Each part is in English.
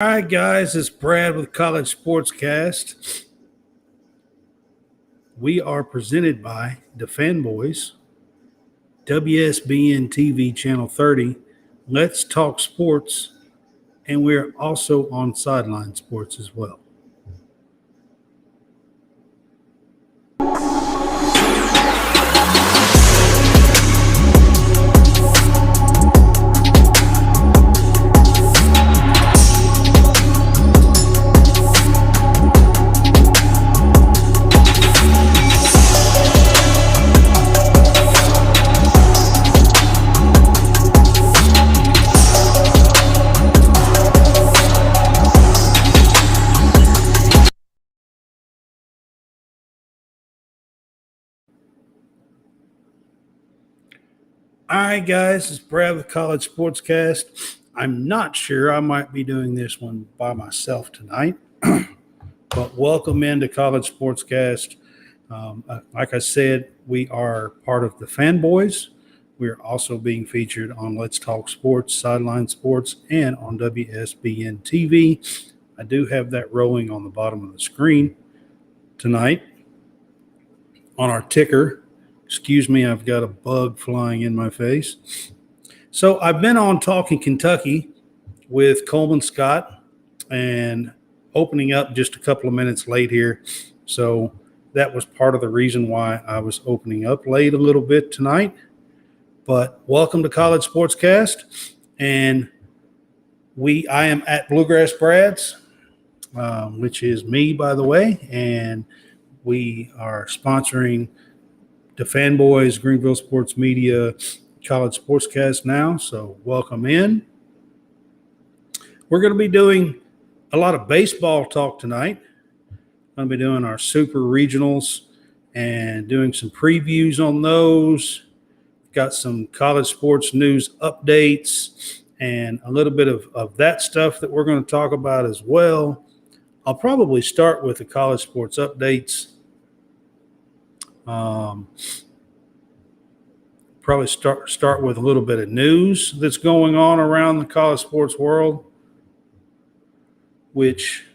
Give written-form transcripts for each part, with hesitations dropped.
All right, guys, it's Brad with College SportsCast. We are presented by the Fanboys, WSBN TV Channel 30, Let's Talk Sports, and we're also on Sideline Sports as well. All right, guys, it's Brad with College Sportscast. I'm not sure. I might be doing this one by myself tonight, but welcome into College Sportscast. Like I said, we are part of the Fanboys. We are also being featured on Let's Talk Sports, Sideline Sports, and on WSBN TV. I do have that rolling on the bottom of the screen tonight on our ticker. Excuse me, I've got a bug flying in my face. So I've been on Talking Kentucky with Coleman Scott and opening up just a couple of minutes late here. So that was part of the reason why I was opening up late a little bit tonight. But welcome to College Sportscast. And I am at Bluegrass Brad's, which is me, by the way. And we are sponsoring the Fanboys, Greenville Sports Media, College Sportscast now. So welcome in. We're going to be doing a lot of baseball talk tonight. We're going to be doing our super regionals and doing some previews on those. Got some college sports news updates and a little bit of that stuff that we're going to talk about as well. I'll probably start with the college sports updates. Probably start with a little bit of news that's going on around the college sports world, which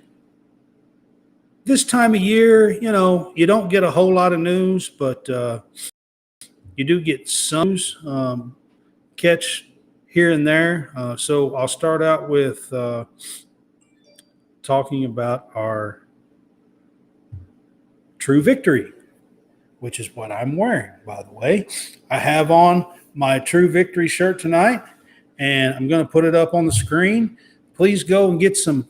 this time of year, you don't get a whole lot of news, but you do get some news, catch here and there. So I'll start out with talking about our True Victory, which is what I'm wearing, by the way. I have on my True Victory shirt tonight, and I'm going to put it up on the screen. Please go and get some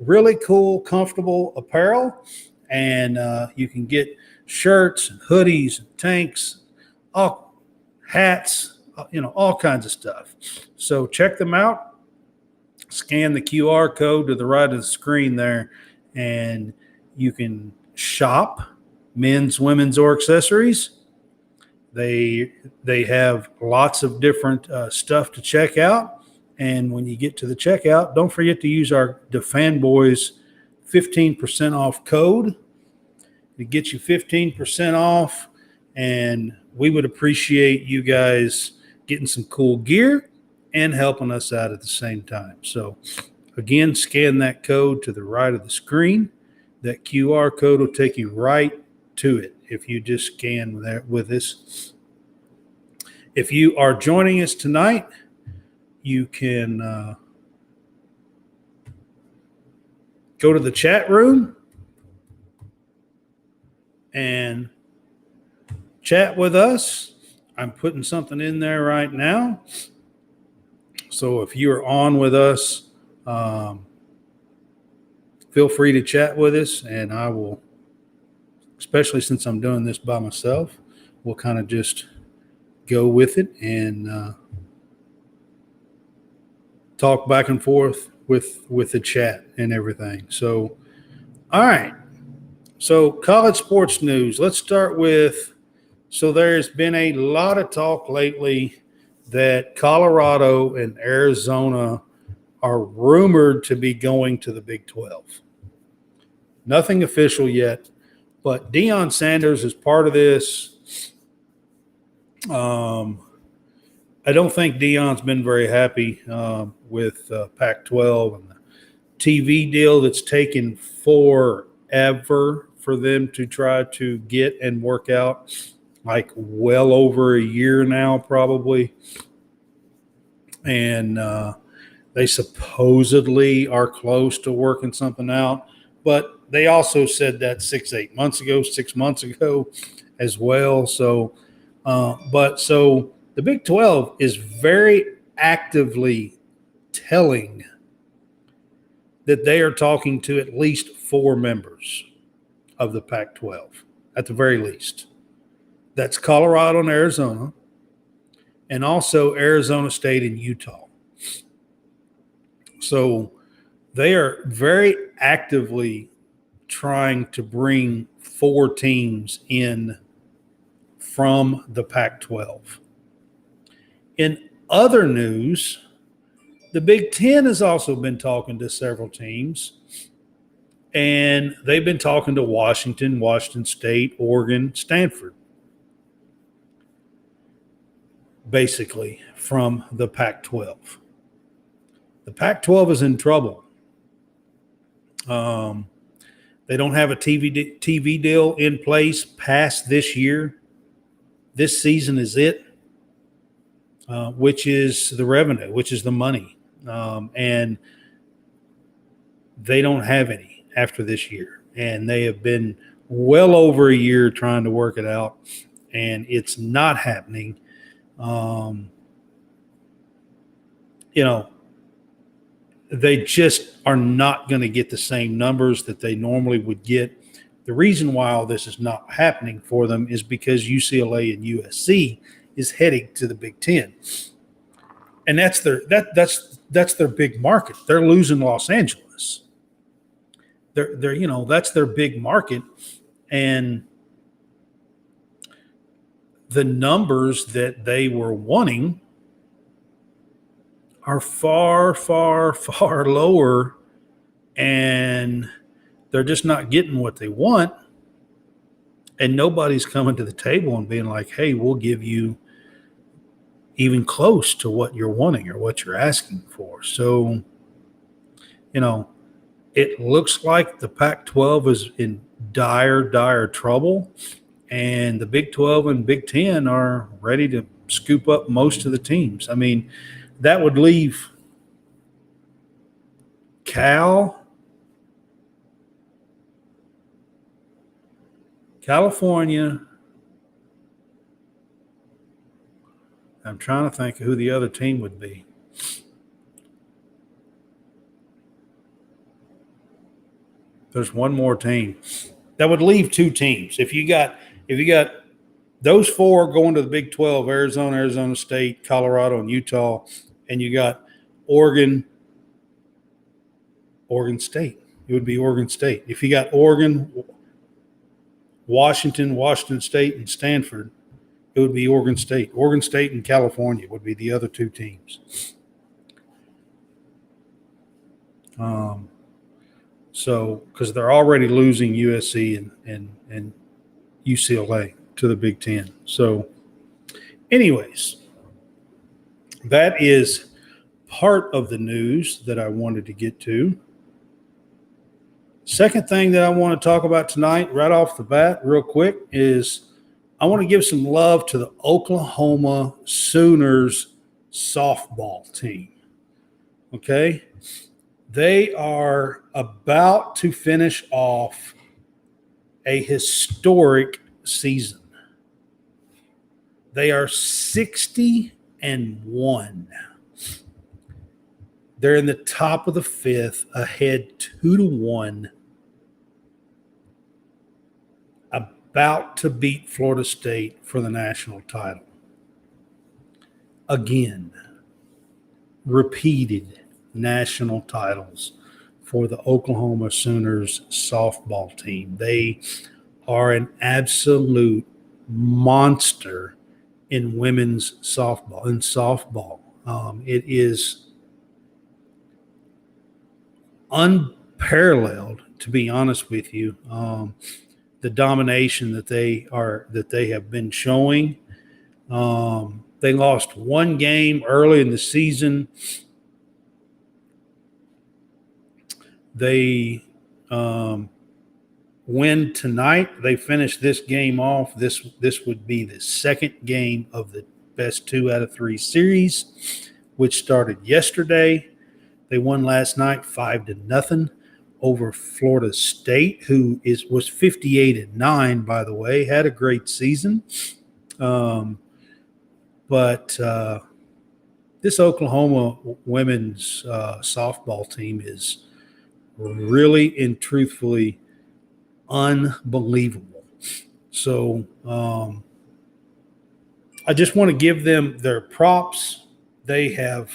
really cool, comfortable apparel, and you can get shirts and hoodies and tanks, hats, all kinds of stuff. So check them out. Scan the QR code to the right of the screen there, and you can shop men's, women's, or accessories. They have lots of different stuff to check out. And when you get to the checkout, don't forget to use the Fanboys 15% off code. It gets you 15% off. And we would appreciate you guys getting some cool gear and helping us out at the same time. So again, scan that code to the right of the screen. That QR code will take you right to it if you just scan that with us. If you are joining us tonight, you can go to the chat room and chat with us. I'm putting something in there right now. So if you're on with us, feel free to chat with us, and I will, especially since I'm doing this by myself, we'll kind of just go with it and talk back and forth with the chat and everything. So, all right. So college sports news. Let's start with, so there's been a lot of talk lately that Colorado and Arizona are rumored to be going to the Big 12. Nothing official yet, but Deion Sanders is part of this. I don't think Deion's been very happy with Pac-12 and TV deal that's taken forever for them to try to get and work out, like well over a year now, probably. And they supposedly are close to working something out, but they also said that 6 months ago as well. So, so the Big 12 is very actively telling that they are talking to at least 4 members of the Pac-12, at the very least. That's Colorado and Arizona, and also Arizona State and Utah. So they are very actively trying to bring 4 teams in from the Pac-12. In other news, the Big Ten has also been talking to several teams, and they've been talking to Washington, Washington State, Oregon, Stanford, basically from the Pac-12. The Pac-12 is in trouble. They don't have a TV deal in place past this year. This season is it, which is the revenue, which is the money. And they don't have any after this year. And they have been well over a year trying to work it out, and it's not happening. They just are not going to get the same numbers that they normally would get. The reason why all this is not happening for them is because UCLA and USC is heading to the Big Ten, and that's their big market. They're losing Los Angeles. That's their big market, and the numbers that they were wanting are far, far, far lower, and they're just not getting what they want. And nobody's coming to the table and being like, hey, we'll give you even close to what you're wanting or what you're asking for. So, it looks like the Pac-12 is in dire, dire trouble, and the Big 12 and Big 10 are ready to scoop up most of the teams. I mean, that would leave California. I'm trying to think of who the other team would be. There's one more team. That would leave 2 teams. If you got those 4 going to the Big 12, Arizona, Arizona State, Colorado, and Utah, and you got Oregon State. It would be Oregon State. If you got Oregon, Washington State, and Stanford, it would be Oregon State. Oregon State and California would be the other 2 teams. So, because they're already losing USC and UCLA to the Big Ten. So, anyways, that is part of the news that I wanted to get to. Second thing that I want to talk about tonight, right off the bat, real quick, is I want to give some love to the Oklahoma Sooners softball team. Okay? They are about to finish off a historic season. They are 60-1. They're in the top of the 5th, ahead 2-1, about to beat Florida State for the national title. Again, repeated national titles for the Oklahoma Sooners softball team. They are an absolute monster in women's softball. It is unparalleled, to be honest with you. The domination that they have been showing. They lost 1 game early in the season they win tonight, they finish this game off. This would be the second game of the best 2 out of 3 series, which started yesterday. They won last night 5-0 over Florida State, who was 58-9, by the way, had a great season. But this Oklahoma women's softball team is really and truthfully unbelievable. So I just want to give them their props. They have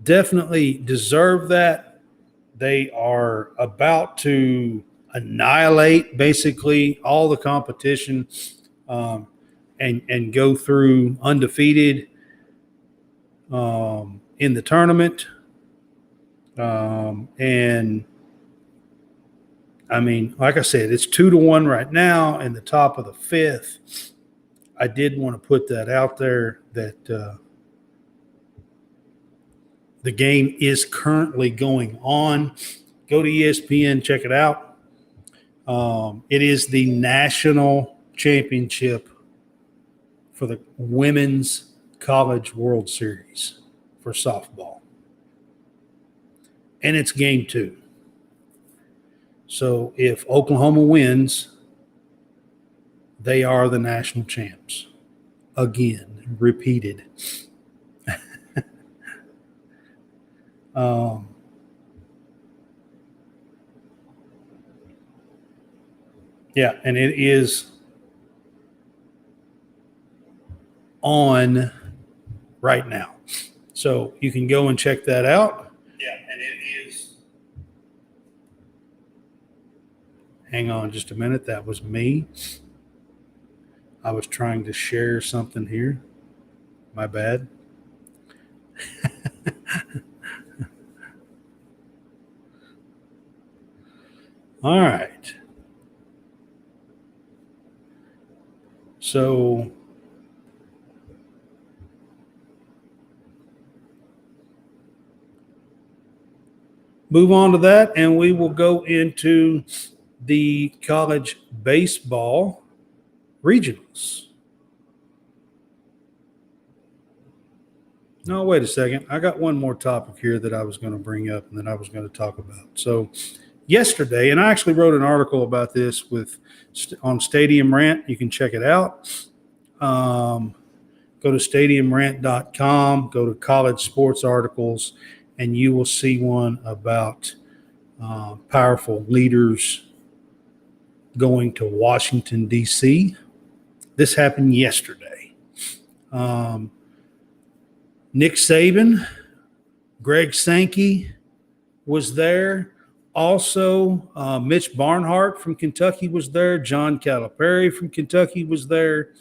definitely deserved that. They are about to annihilate basically all the competition and go through undefeated in the tournament. And I mean, like I said, it's 2-1 right now in the top of the 5th. I did want to put that out there that the game is currently going on. Go to ESPN, check it out. It is the national championship for the Women's College World Series for softball. And it's game 2. So if Oklahoma wins, they are the national champs. Again, repeated. Yeah, and it is on right now. So you can go and check that out. Yeah, and it is. Hang on just a minute. That was me. I was trying to share something here. My bad. All right. So move on to that, and we will go into the college baseball regionals. No, wait a second. I got one more topic here that I was going to bring up and that I was going to talk about. So yesterday, and I actually wrote an article about this on Stadium Rant. You can check it out. Go to stadiumrant.com, go to college sports articles, and you will see one about powerful leaders going to Washington, D.C. This happened yesterday. Nick Saban, Greg Sankey was there. Also, Mitch Barnhart from Kentucky was there. John Calipari from Kentucky was there.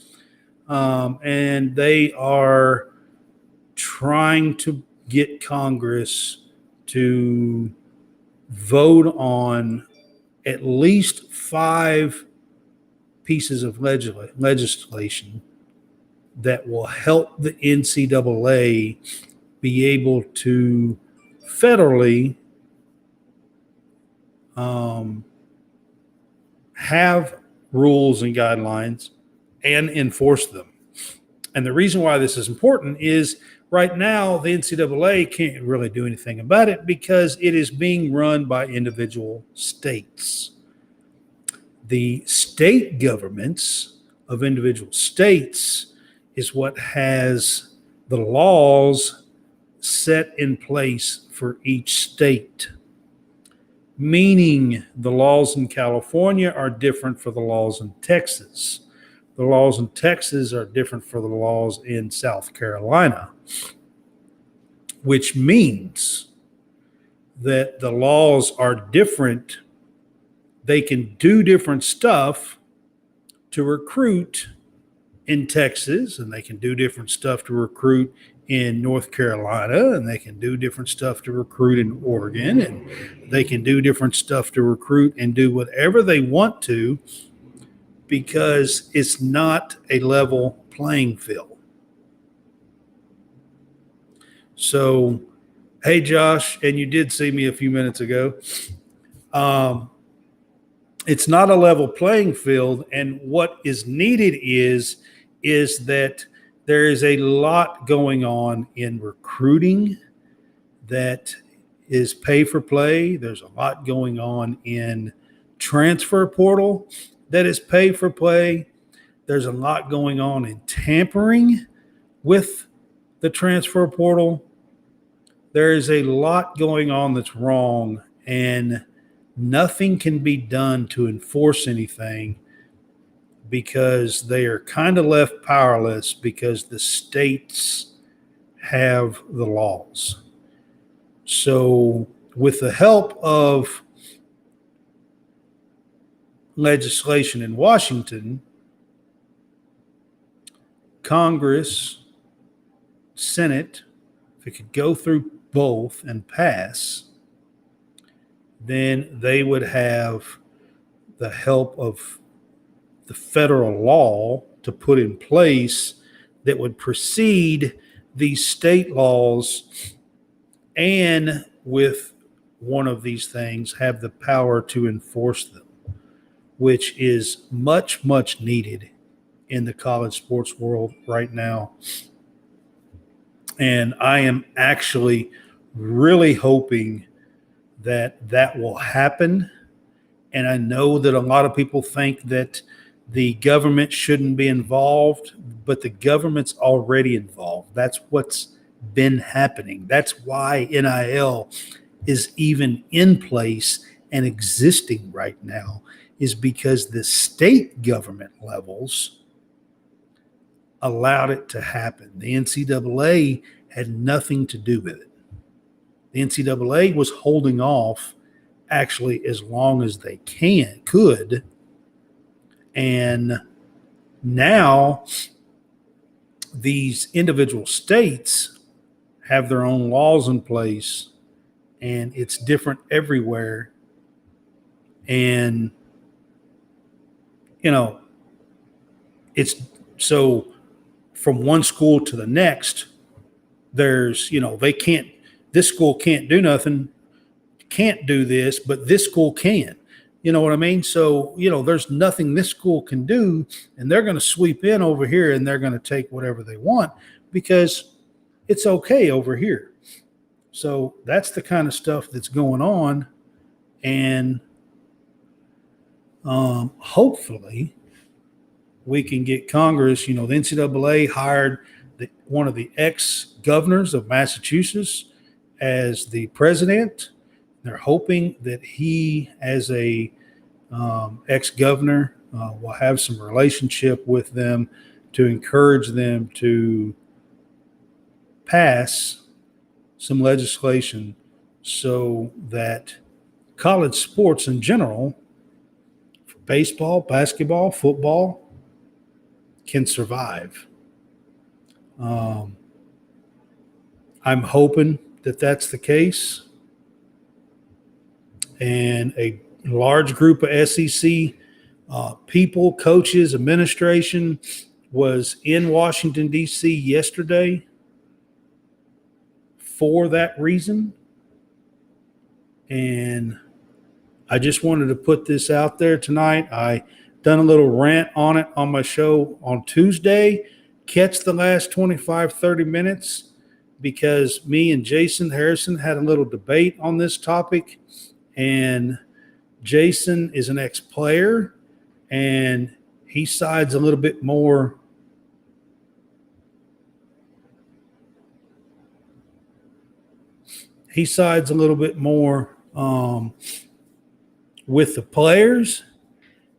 And they are trying to get Congress to vote on at least 5 pieces of legislation that will help the NCAA be able to federally have rules and guidelines and enforce them. And the reason why this is important is right now the NCAA can't really do anything about it because it is being run by individual states. The state governments of individual states is what has the laws set in place for each state, meaning the laws in California are different for the laws in Texas. The laws in Texas are different for the laws in South Carolina, which means that the laws are different. They can do different stuff to recruit in Texas, and they can do different stuff to recruit in North Carolina, and they can do different stuff to recruit in Oregon, and they can do different stuff to recruit and do whatever they want to because it's not a level playing field. So Hey, Josh, and you did see me a few minutes ago. It's not a level playing field, and what is needed is that there is a lot going on in recruiting that is pay for play. There's a lot going on in transfer portal that is pay for play. There's a lot going on in tampering with the transfer portal. There is a lot going on that's wrong, and nothing can be done to enforce anything because they are kind of left powerless because the states have the laws. So, with the help of legislation in Washington, Congress, Senate, if it could go through both and pass, then they would have the help of the federal law to put in place that would precede these state laws, and with one of these things have the power to enforce them, which is much, much needed in the college sports world right now. And I am actually really hoping that that will happen. And I know that a lot of people think that the government shouldn't be involved, but the government's already involved. That's what's been happening. That's why NIL is even in place and existing right now, is because the state government levels allowed it to happen. The NCAA had nothing to do with it. The NCAA was holding off actually as long as they could. And now these individual states have their own laws in place, and it's different everywhere. And, it's so from one school to the next, there's, this school can't do nothing, can't do this, but this school can. You know what I mean? So, there's nothing this school can do, and they're going to sweep in over here and they're going to take whatever they want because it's okay over here. So that's the kind of stuff that's going on. And hopefully we can get Congress, the NCAA hired one of the ex-governors of Massachusetts as the president. They're hoping that he, as a ex-governor, will have some relationship with them to encourage them to pass some legislation so that college sports in general, baseball, basketball, football, can survive. I'm hoping that that's the case. And a large group of SEC people, coaches, administration was in Washington, D.C. yesterday for that reason. And I just wanted to put this out there tonight. I done a little rant on it on my show on Tuesday. Catch the last 25, 30 minutes because me and Jason Harrison had a little debate on this topic. And Jason is an ex-player, and he sides a little bit more with the players.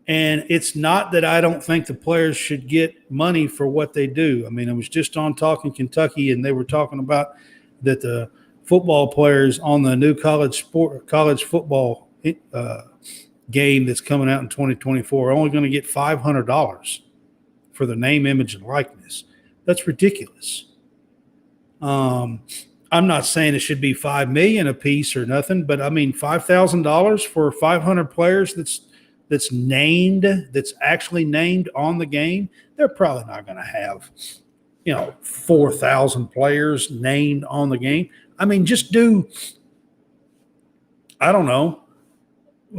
And it's not that I don't think the players should get money for what they do. I mean, I was just on Talking Kentucky, and they were talking about that the football players on the new college football game that's coming out in 2024 are only going to get $500 for the name, image, and likeness. That's ridiculous. I'm not saying it should be $5 million a piece or nothing, but I mean $5,000 for 500 players that's named, that's actually named on the game. They're probably not going to have 4,000 players named on the game. I mean, just do, I don't know,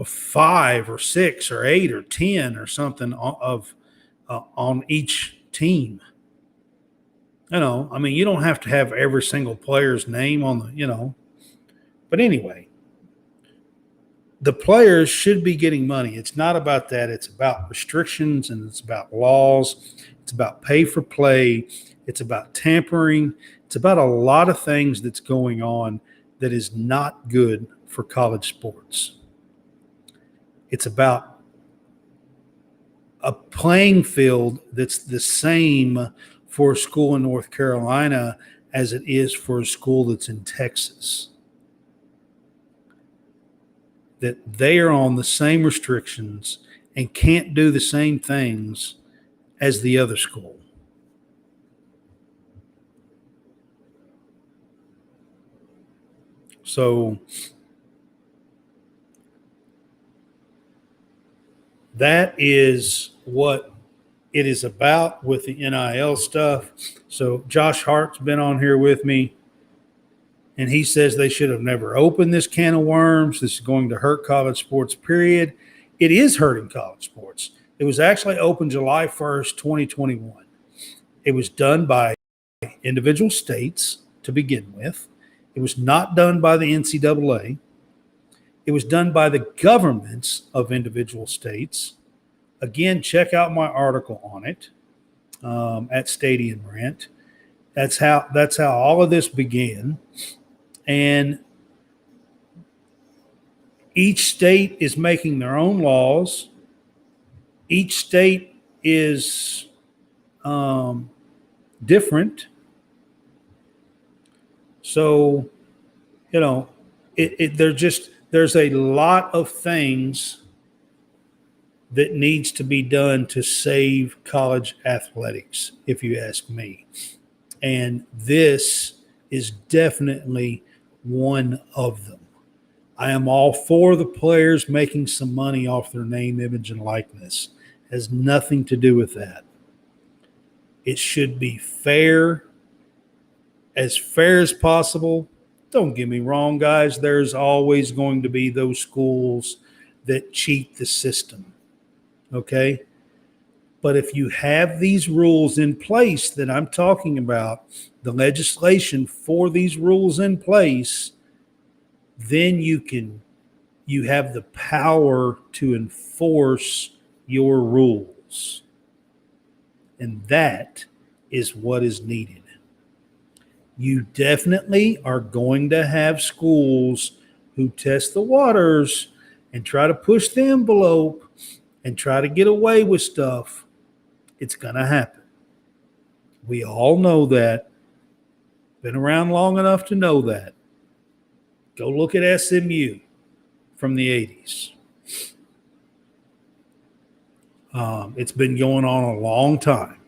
5 or 6 or 8 or 10 or something on each team. I mean, you don't have to have every single player's name on the. But anyway, the players should be getting money. It's not about that. It's about restrictions and it's about laws. It's about pay for play. It's about tampering. It's about a lot of things that's going on that is not good for college sports. It's about a playing field that's the same for a school in North Carolina as it is for a school that's in Texas. That they are on the same restrictions and can't do the same things as the other school. So that is what it is about with the NIL stuff. So Josh Hart's been on here with me, and he says they should have never opened this can of worms. This is going to hurt college sports, period. It is hurting college sports. It was actually opened July 1st, 2021. It was done by individual states to begin with. It was not done by the NCAA. It was done by the governments of individual states. Again, check out my article on it at Stadium Rant. That's how all of this began. And each state is making their own laws. Each state is different. So, there's a lot of things that needs to be done to save college athletics, if you ask me. And this is definitely one of them. I am all for the players making some money off their name, image, and likeness. It has nothing to do with that. It should be fair as possible. Don't get me wrong, guys. There's always going to be those schools that cheat the system. Okay? But if you have these rules in place that I'm talking about, the legislation for these rules in place, then you have the power to enforce your rules. And that is what is needed. You definitely are going to have schools who test the waters and try to push the envelope and try to get away with stuff. It's going to happen. We all know that. Been around long enough to know that. Go look at SMU from the 80s. It's been going on a long time.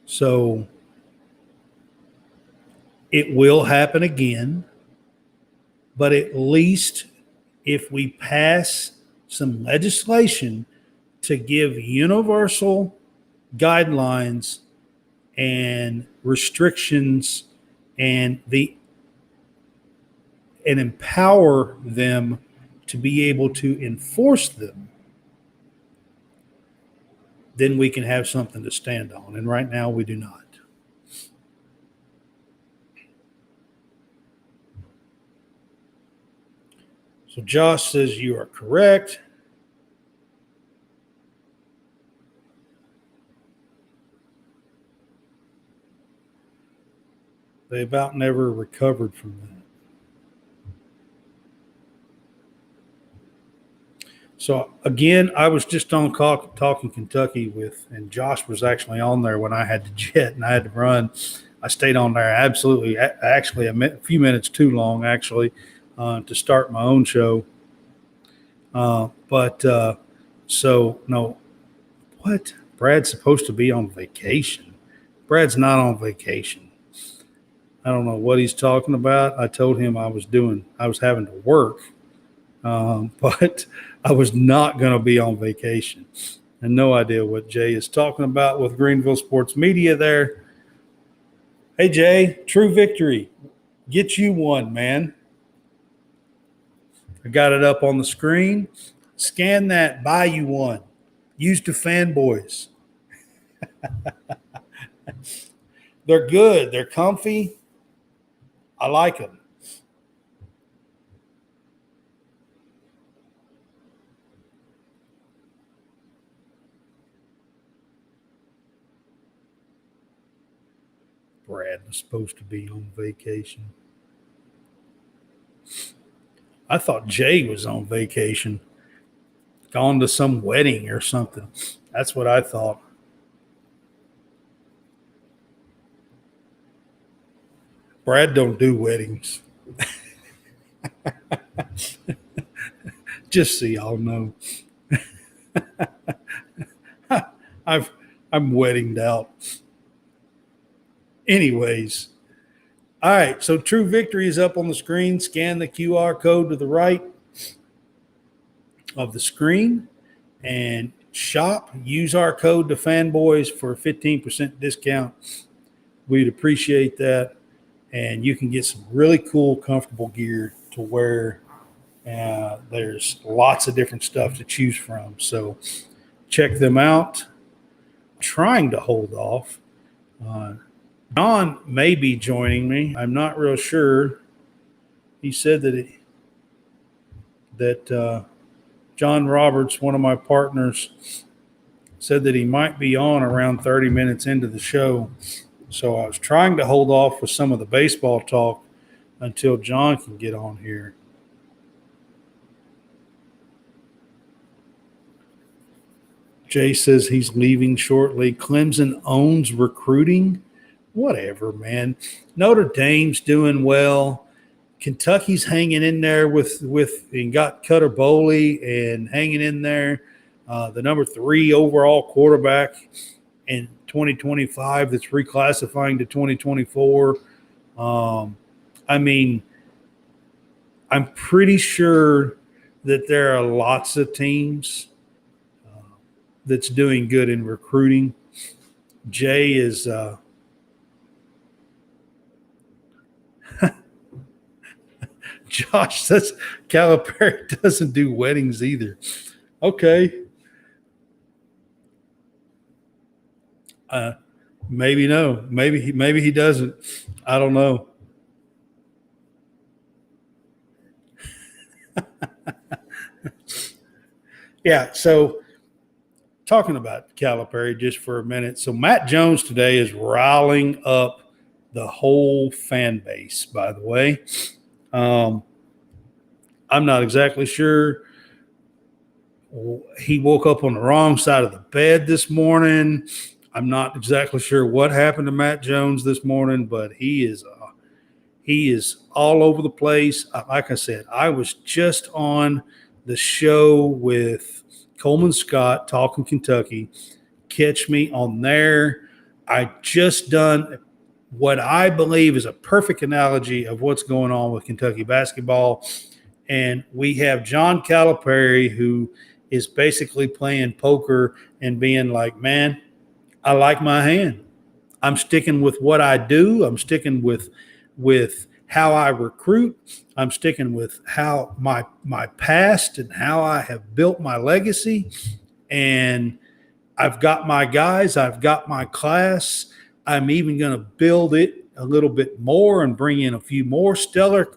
So it will happen again, but at least if we pass some legislation to give universal guidelines and restrictions and empower them to be able to enforce them, then we can have something to stand on. And right now we do not. So Josh says you are correct. They about never recovered from that. So again, I was just on Talking Kentucky and Josh was actually on there when I had to jet and I had to run. I stayed on there actually a few minutes too long, actually, to start my own show. So no, what? Brad's supposed to be on vacation. Brad's not on vacation. I don't know what he's talking about. I told him I was having to work, but I was not going to be on vacation. And no idea what Jay is talking about with Greenville Sports Media there. Hey, Jay, True Victory. Get you one, man. I got it up on the screen. Scan that, buy you one. Used to fanboys. They're good. They're comfy. I like them. Brad was supposed to be on vacation. I thought Jay was on vacation, gone to some wedding or something. That's what I thought. Brad don't do weddings. Just so y'all know. I'm weddinged out. Anyways, all right. So True Victory is up on the screen. Scan the QR code to the right of the screen and shop. Use our code to Fanboys for a 15% discount. We'd appreciate that. And you can get some really cool, comfortable gear to wear. There's lots of different stuff to choose from. So check them out. Trying to hold off. John may be joining me. I'm not real sure. He said that John Roberts, one of my partners, said that he might be on around 30 minutes into the show. So I was trying to hold off with some of the baseball talk until John can get on here. Jay says he's leaving shortly. Clemson owns recruiting. Whatever, man. Notre Dame's doing well. Kentucky's hanging in there with and got Cutter Boley and hanging in there. The number 3 overall quarterback in 2025 that's reclassifying to 2024. I mean, I'm pretty sure that there are lots of teams that's doing good in recruiting. Jay is Josh says Calipari doesn't do weddings either. Okay. Maybe no. Maybe he doesn't. I don't know. Yeah. So talking about Calipari just for a minute. So Matt Jones today is riling up the whole fan base. By the way, I'm not exactly sure. He woke up on the wrong side of the bed this morning. I'm not exactly sure what happened to Matt Jones this morning, but he is all over the place. Like I said, I was just on the show with Coleman Scott talking Kentucky. Catch me on there. I just done what I believe is a perfect analogy of what's going on with Kentucky basketball. And we have John Calipari, who is basically playing poker and being like, man, I like my hand. I'm sticking with what I do. I'm sticking with how I recruit. I'm sticking with how my past and how I have built my legacy. And I've got my guys. I've got my class. I'm even going to build it a little bit more and bring in a few more stellar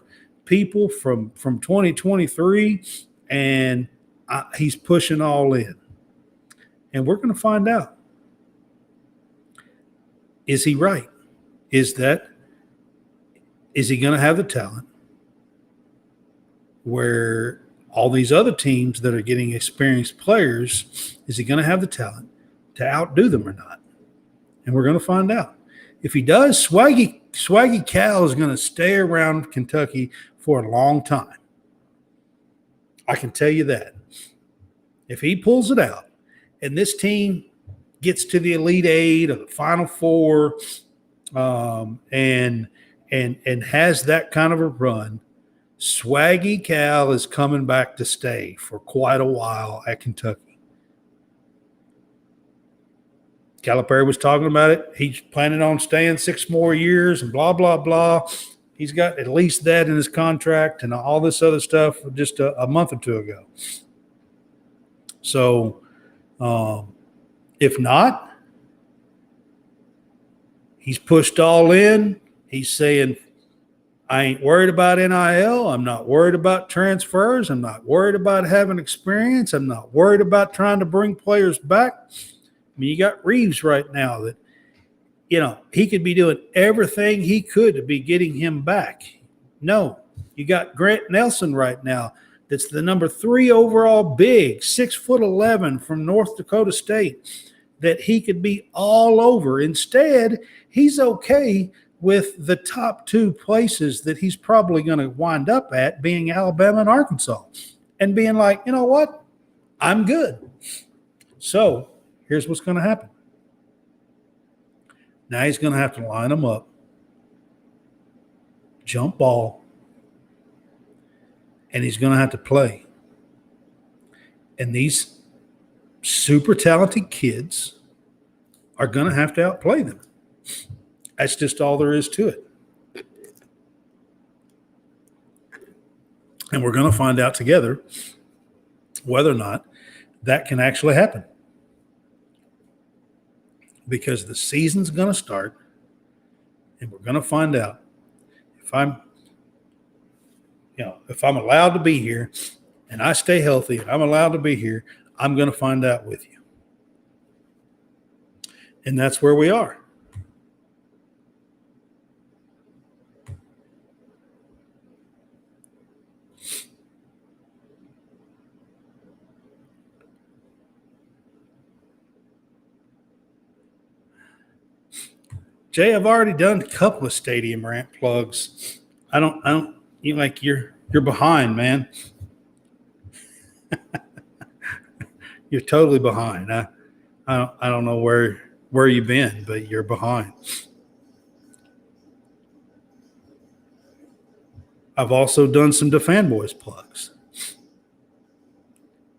people from 2023. And he's pushing all in. And we're going to find out. Is he right? Is he going to have the talent where all these other teams that are getting experienced players, is he going to have the talent to outdo them or not? And we're going to find out. If he does, Swaggy Cal is going to stay around Kentucky for a long time. I can tell you that. If he pulls it out and this team gets to the Elite Eight or the Final Four and has that kind of a run, Swaggy Cal is coming back to stay for quite a while at Kentucky. Calipari was talking about it. He's planning on staying 6 more years and blah, blah, blah. He's got at least that in his contract and all this other stuff just a month or two ago. So if not, he's pushed all in. He's saying, I ain't worried about NIL. I'm not worried about transfers. I'm not worried about having experience. I'm not worried about trying to bring players back. I mean, you got Reeves right now that, he could be doing everything he could to be getting him back. No, you got Grant Nelson right now that's the number 3 overall big, 6'11" from North Dakota State, that he could be all over. Instead, he's okay with the top 2 places that he's probably going to wind up at, being Alabama and Arkansas, and being like, you know what? I'm good. So here's what's going to happen. Now he's going to have to line them up, jump ball, and he's going to have to play. And these super talented kids are going to have to outplay them. That's just all there is to it. And we're going to find out together whether or not that can actually happen. Because the season's going to start, and we're going to find out if I'm allowed to be here and I stay healthy and I'm allowed to be here, I'm going to find out with you. And that's where we are. Jay, I've already done a couple of stadium rant plugs. You're behind, man. You're totally behind. I don't know where you've been, but you're behind. I've also done some DeFanboys plugs.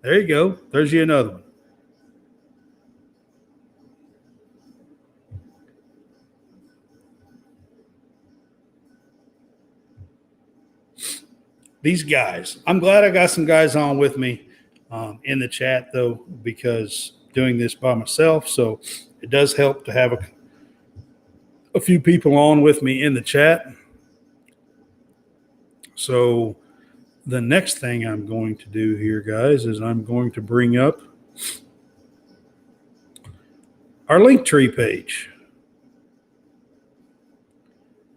There you go. There's you another one. These guys, I'm glad I got some guys on with me in the chat, though, because doing this by myself, so it does help to have a few people on with me in the chat. So the next thing I'm going to do here, guys, is I'm going to bring up our Linktree page.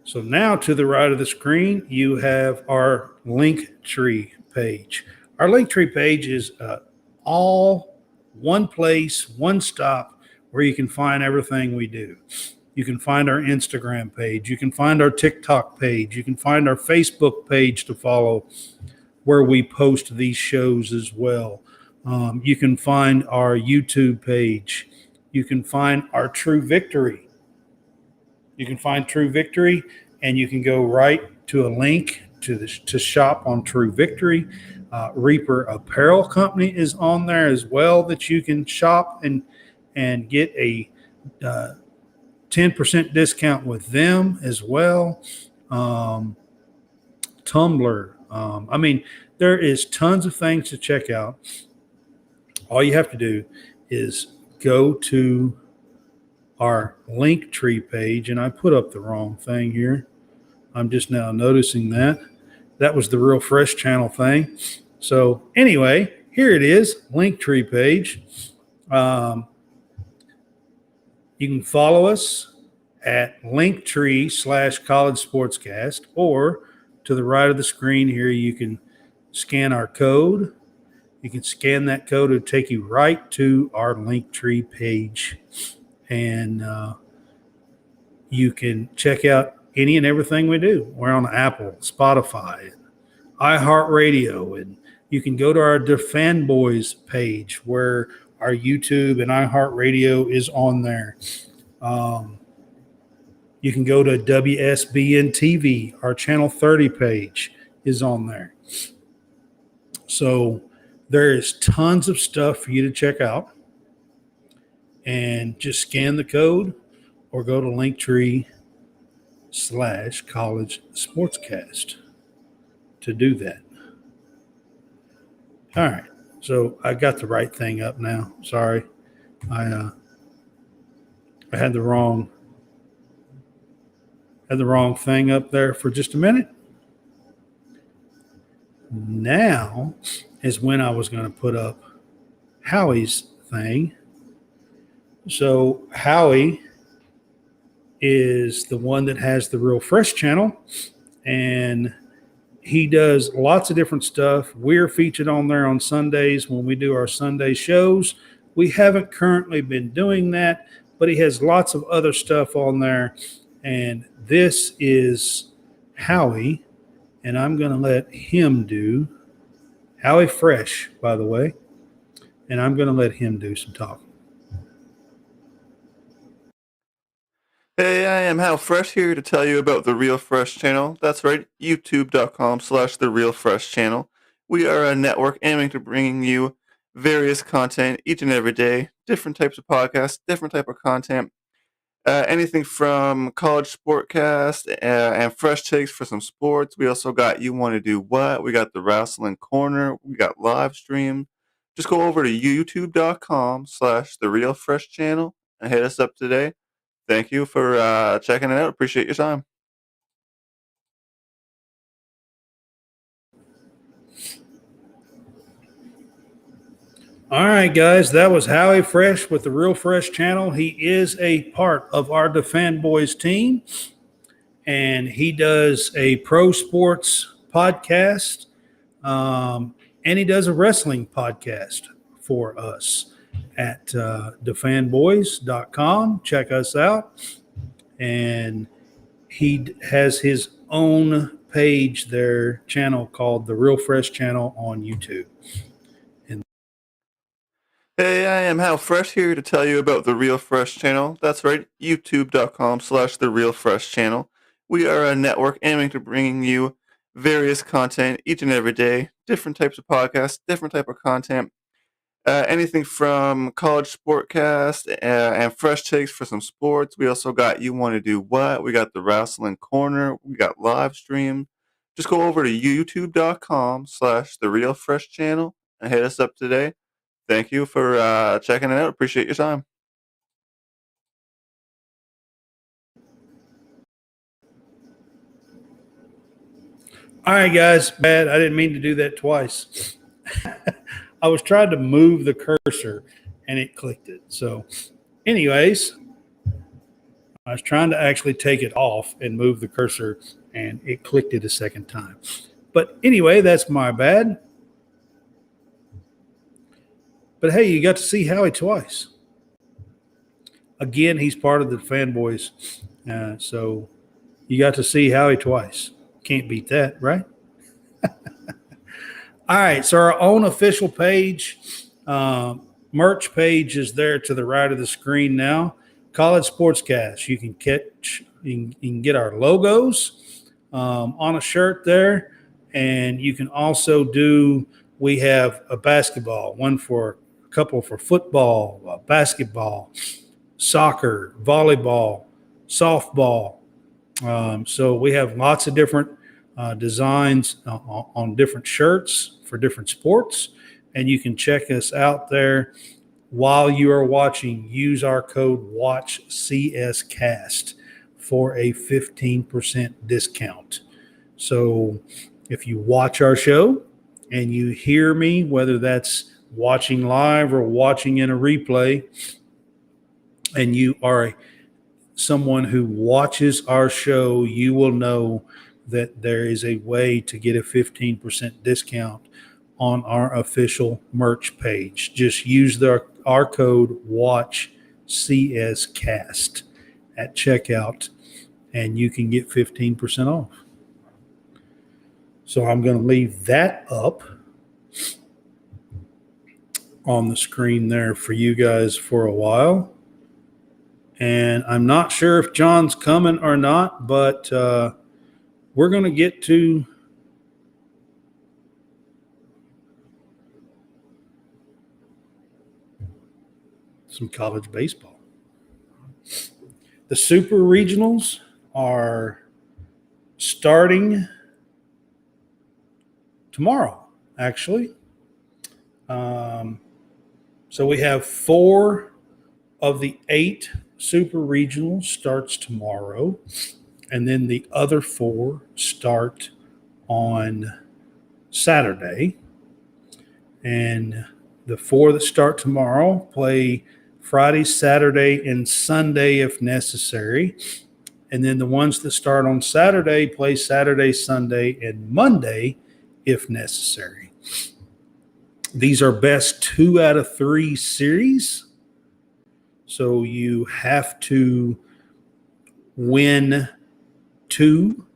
So now to the right of the screen, you have our Linktree page. Our Linktree page is all one place, one stop, where you can find everything we do. You can find our Instagram page. You can find our TikTok page. You can find our Facebook page to follow, where we post these shows as well. You can find our YouTube page. You can find our True Victory. You can find True Victory, and you can go right to a link to shop on True Victory. Reaper Apparel Company is on there as well, that you can shop and get a 10% discount with them as well. Tumblr. There is tons of things to check out. All you have to do is go to our Linktree page, and I put up the wrong thing here. I'm just now noticing that. That was the Real Fresh Channel thing. So anyway, here it is, Linktree page. You can follow us at Linktree/College Sportscast, or to the right of the screen here, you can scan our code. You can scan that code. It'll take you right to our Linktree page. And you can check out any and everything we do. We're on Apple, Spotify, iHeartRadio, and you can go to our DeFanboys page, where our YouTube and iHeartRadio is on there. You can go to WSBN TV. Our Channel 30 page is on there. So there is tons of stuff for you to check out. and just scan the code or go to Linktree/College Sportscast to do that. All right. So I got the right thing up now. Sorry. I had the wrong thing up there for just a minute. Now is when I was going to put up Howie's thing. So Howie is the one that has the Real Fresh channel, and he does lots of different stuff. We're featured on there on Sundays when we do our Sunday shows. We haven't currently been doing that, but he has lots of other stuff on there. And this is Howie, and I'm going to let him do Howie Fresh, by the way, and I'm going to let him do some talking. Hey, I am Hal Fresh here to tell you about the Real Fresh channel. That's right, youtube.com/the Real Fresh channel. We are a network aiming to bringing you various content each and every day, different types of podcasts, different type of content, anything from college sportcast and fresh takes for some sports. We also got You Want to Do What? We got the Wrestling Corner. We got live stream. Just go over to youtube.com/the Real Fresh channel and hit us up today. Thank you for checking it out. Appreciate your time. All right, guys, that was Howie Fresh with the Real Fresh channel. He is a part of our Defend Boys team, and he does a pro sports podcast, and he does a wrestling podcast for us at defendboys.com. Check us out. And he has his own page there, channel called the Real Fresh channel on YouTube. Hey, I am Hal Fresh here to tell you about the Real Fresh channel. That's right, youtube.com/the Real Fresh channel. We are a network aiming to bringing you various content each and every day, different types of podcasts, different type of content, anything from college sportcast and fresh takes for some sports. We also got You Want to Do What? We got the Wrestling Corner. We got live stream. Just go over to youtube.com/the Real Fresh channel and hit us up today. Thank you for checking it out. Appreciate your time. All right, guys, bad. I didn't mean to do that twice. I was trying to move the cursor and it clicked it. So, anyways, I was trying to actually take it off and move the cursor and it clicked it a second time. But anyway, that's my bad. But hey, you got to see Howie twice. Again, he's part of the fanboys. So you got to see Howie twice. Can't beat that, right? All right, so our own official page, merch page is there to the right of the screen now. College Sportscast. You can get our logos on a shirt there, and you can also we have a basketball, a couple for football, basketball, soccer, volleyball, softball. So we have lots of different designs on different shirts for different sports, and you can check us out there while you are watching. Use our code WATCHCSCAST for a 15% discount. So if you watch our show and you hear me, whether that's watching live or watching in a replay, and you are someone who watches our show, you will know that there is a way to get a 15% discount on our official merch page. Just use our code WATCHCSCAST at checkout, and you can get 15% off. So I'm going to leave that up on the screen there for you guys for a while. And I'm not sure if John's coming or not, but we're going to get to some college baseball. The super regionals are starting tomorrow, actually. So we have 4 of the 8 super regionals starts tomorrow, and then the other 4 start on Saturday. And the 4 that start tomorrow play Friday, Saturday, and Sunday if necessary. And then the ones that start on Saturday play Saturday, Sunday, and Monday if necessary. These are best 2 out of 3 series. So you have to win 2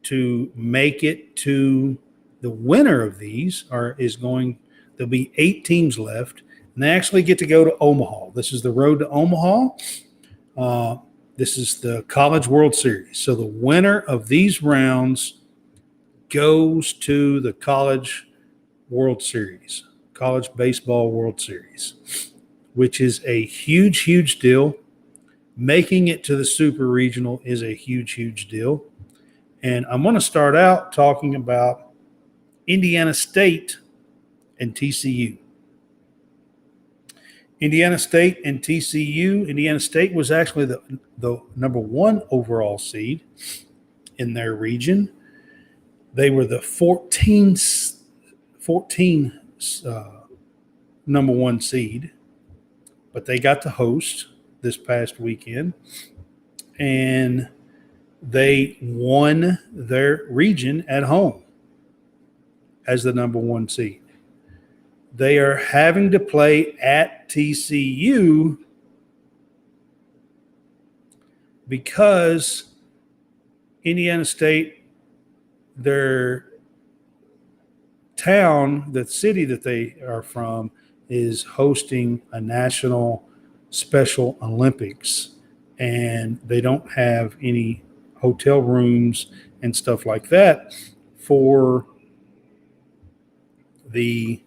to make it to the winner of these. There'll be 8 teams left, and they actually get to go to Omaha. This is the road to Omaha. This is the College World Series. So the winner of these rounds goes to the College World Series, College Baseball World Series, which is a huge, huge deal. Making it to the Super Regional is a huge, huge deal. And I'm going to start out talking about Indiana State and TCU. Indiana State and TCU. Indiana State was actually the number 1 overall seed in their region. They were the 14 number 1 seed, but they got to host this past weekend, and they won their region at home as the number 1 seed. They are having to play at TCU because Indiana State, their town, the city that they are from, is hosting a national Special Olympics, and they don't have any hotel rooms and stuff like that for the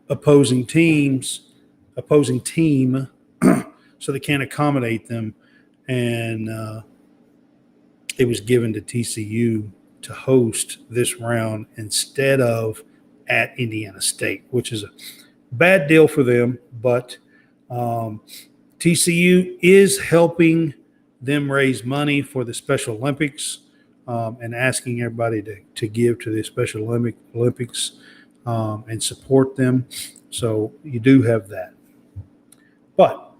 opposing team, so they can't accommodate them. And it was given to TCU to host this round instead of at Indiana State, which is a bad deal for them. But TCU is helping them raise money for the Special Olympics and asking everybody to give to the Special Olympics and support them. So you do have that. But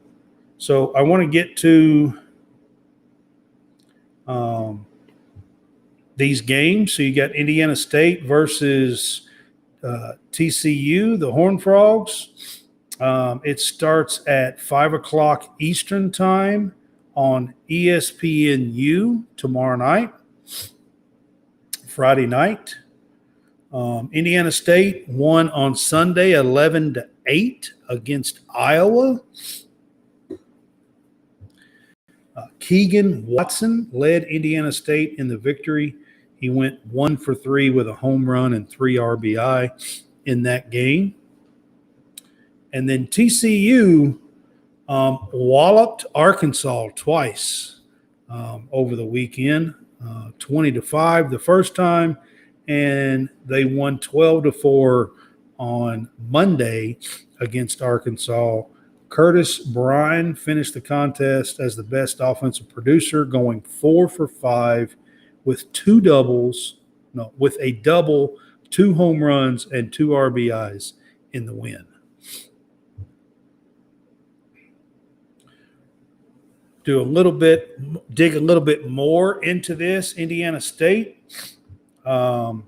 so I want to get to these games. So you got Indiana State versus TCU, the Horned Frogs. It starts at 5 o'clock Eastern time on ESPNU tomorrow night, Friday night. Indiana State won on Sunday 11-8 against Iowa. Keegan Watson led Indiana State in the victory. He went 1 for 3 with a home run and 3 RBI in that game. And then TCU walloped Arkansas twice over the weekend, 20-5 the first time, and they won 12-4 on Monday against Arkansas. Curtis Bryan finished the contest as the best offensive producer, going 4 for 5 with with a double, 2 home runs, and 2 RBIs in the win. Dig a little bit more into this. Indiana State. On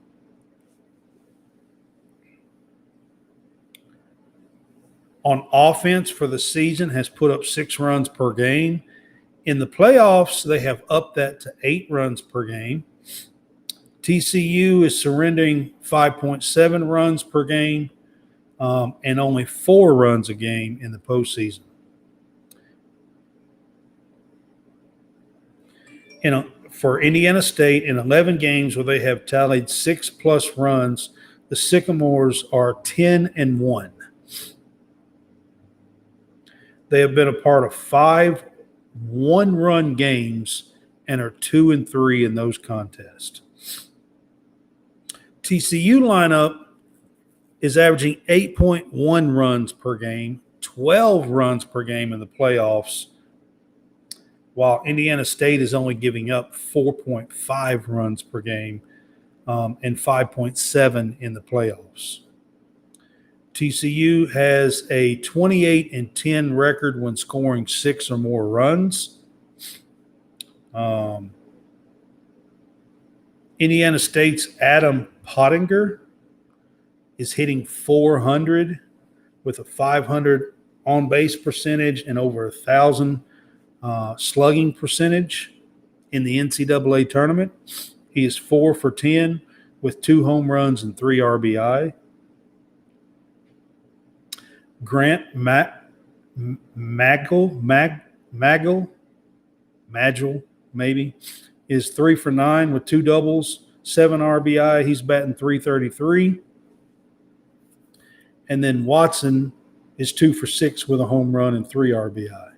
offense for the season has put up 6 runs per game. In the playoffs, they have upped that to 8 runs per game. TCU is surrendering 5.7 runs per game and only 4 runs a game in the postseason. For Indiana State, in 11 games where they have tallied 6+ runs, the Sycamores are 10-1. They have been a part of 5 one-run games and are 2-3 in those contests. TCU lineup is averaging 8.1 runs per game, 12 runs per game in the playoffs, while Indiana State is only giving up 4.5 runs per game and 5.7 in the playoffs. TCU has a 28-10 record when scoring 6 or more runs. Indiana State's Adam Pottinger is hitting 400 with a 500 on-base percentage and over 1,000 slugging percentage in the NCAA tournament. He is 4 for 10 with 2 home runs and 3 RBI. Grant Magel, maybe, is 3 for 9 with 2 doubles, 7 RBI. He's batting .333. And then Watson is 2 for 6 with a home run and 3 RBI.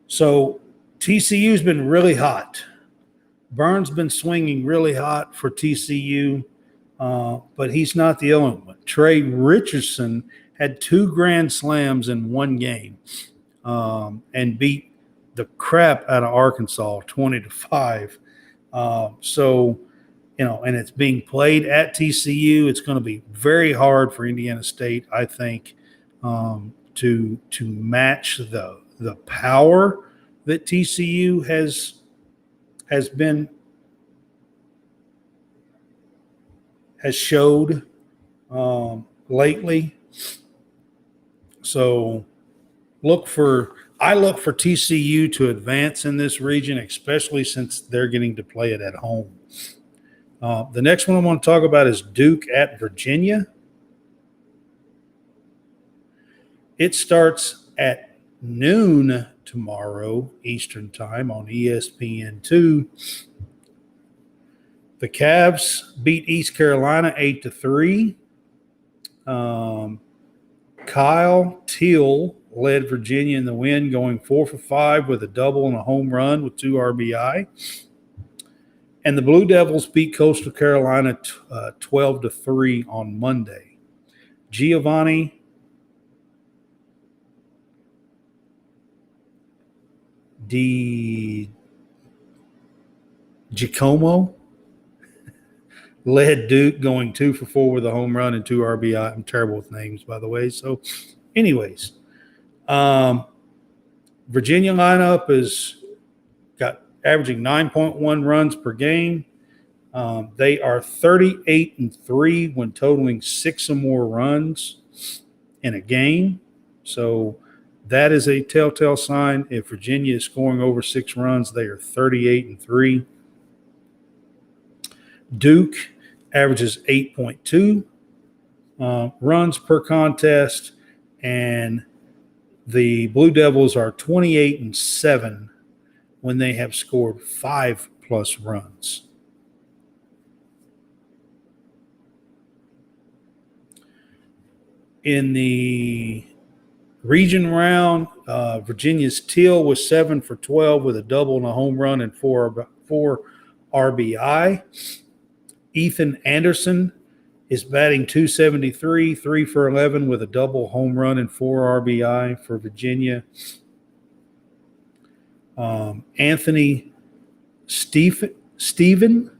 So TCU's been really hot. Burns been swinging really hot for TCU, but he's not the only one. Trey Richardson had 2 grand slams in one game and beat the crap out of Arkansas 20-5. So, and it's being played at TCU. It's going to be very hard for Indiana State, I think, to match the power that TCU has showed lately. So I look for TCU to advance in this region, especially since they're getting to play it at home. The next one I want to talk about is Duke at Virginia. It starts at noon tomorrow Eastern time on ESPN2. The Cavs beat East Carolina 8-3. Kyle Teal led Virginia in the win, going 4 for 5 with a double and a home run with 2 RBI. And the Blue Devils beat Coastal Carolina 12-3 on Monday. Giovanni Giacomo led Duke, going 2 for 4 with a home run and 2 RBI. I'm terrible with names, by the way. So, anyways, Virginia lineup is averaging 9.1 runs per game. They are 38-3 when totaling 6 or more runs in a game. So that is a telltale sign. If Virginia is scoring over 6 runs, they are 38-3. Duke averages 8.2 runs per contest, and the Blue Devils are 28-7 when they have scored 5+ runs. In the region round, Virginia's Teal was 7 for 12 with a double and a home run and 4 RBI. Ethan Anderson is batting .273, 3 for 11 with a double, home run, and 4 RBI for Virginia. Anthony Stefan,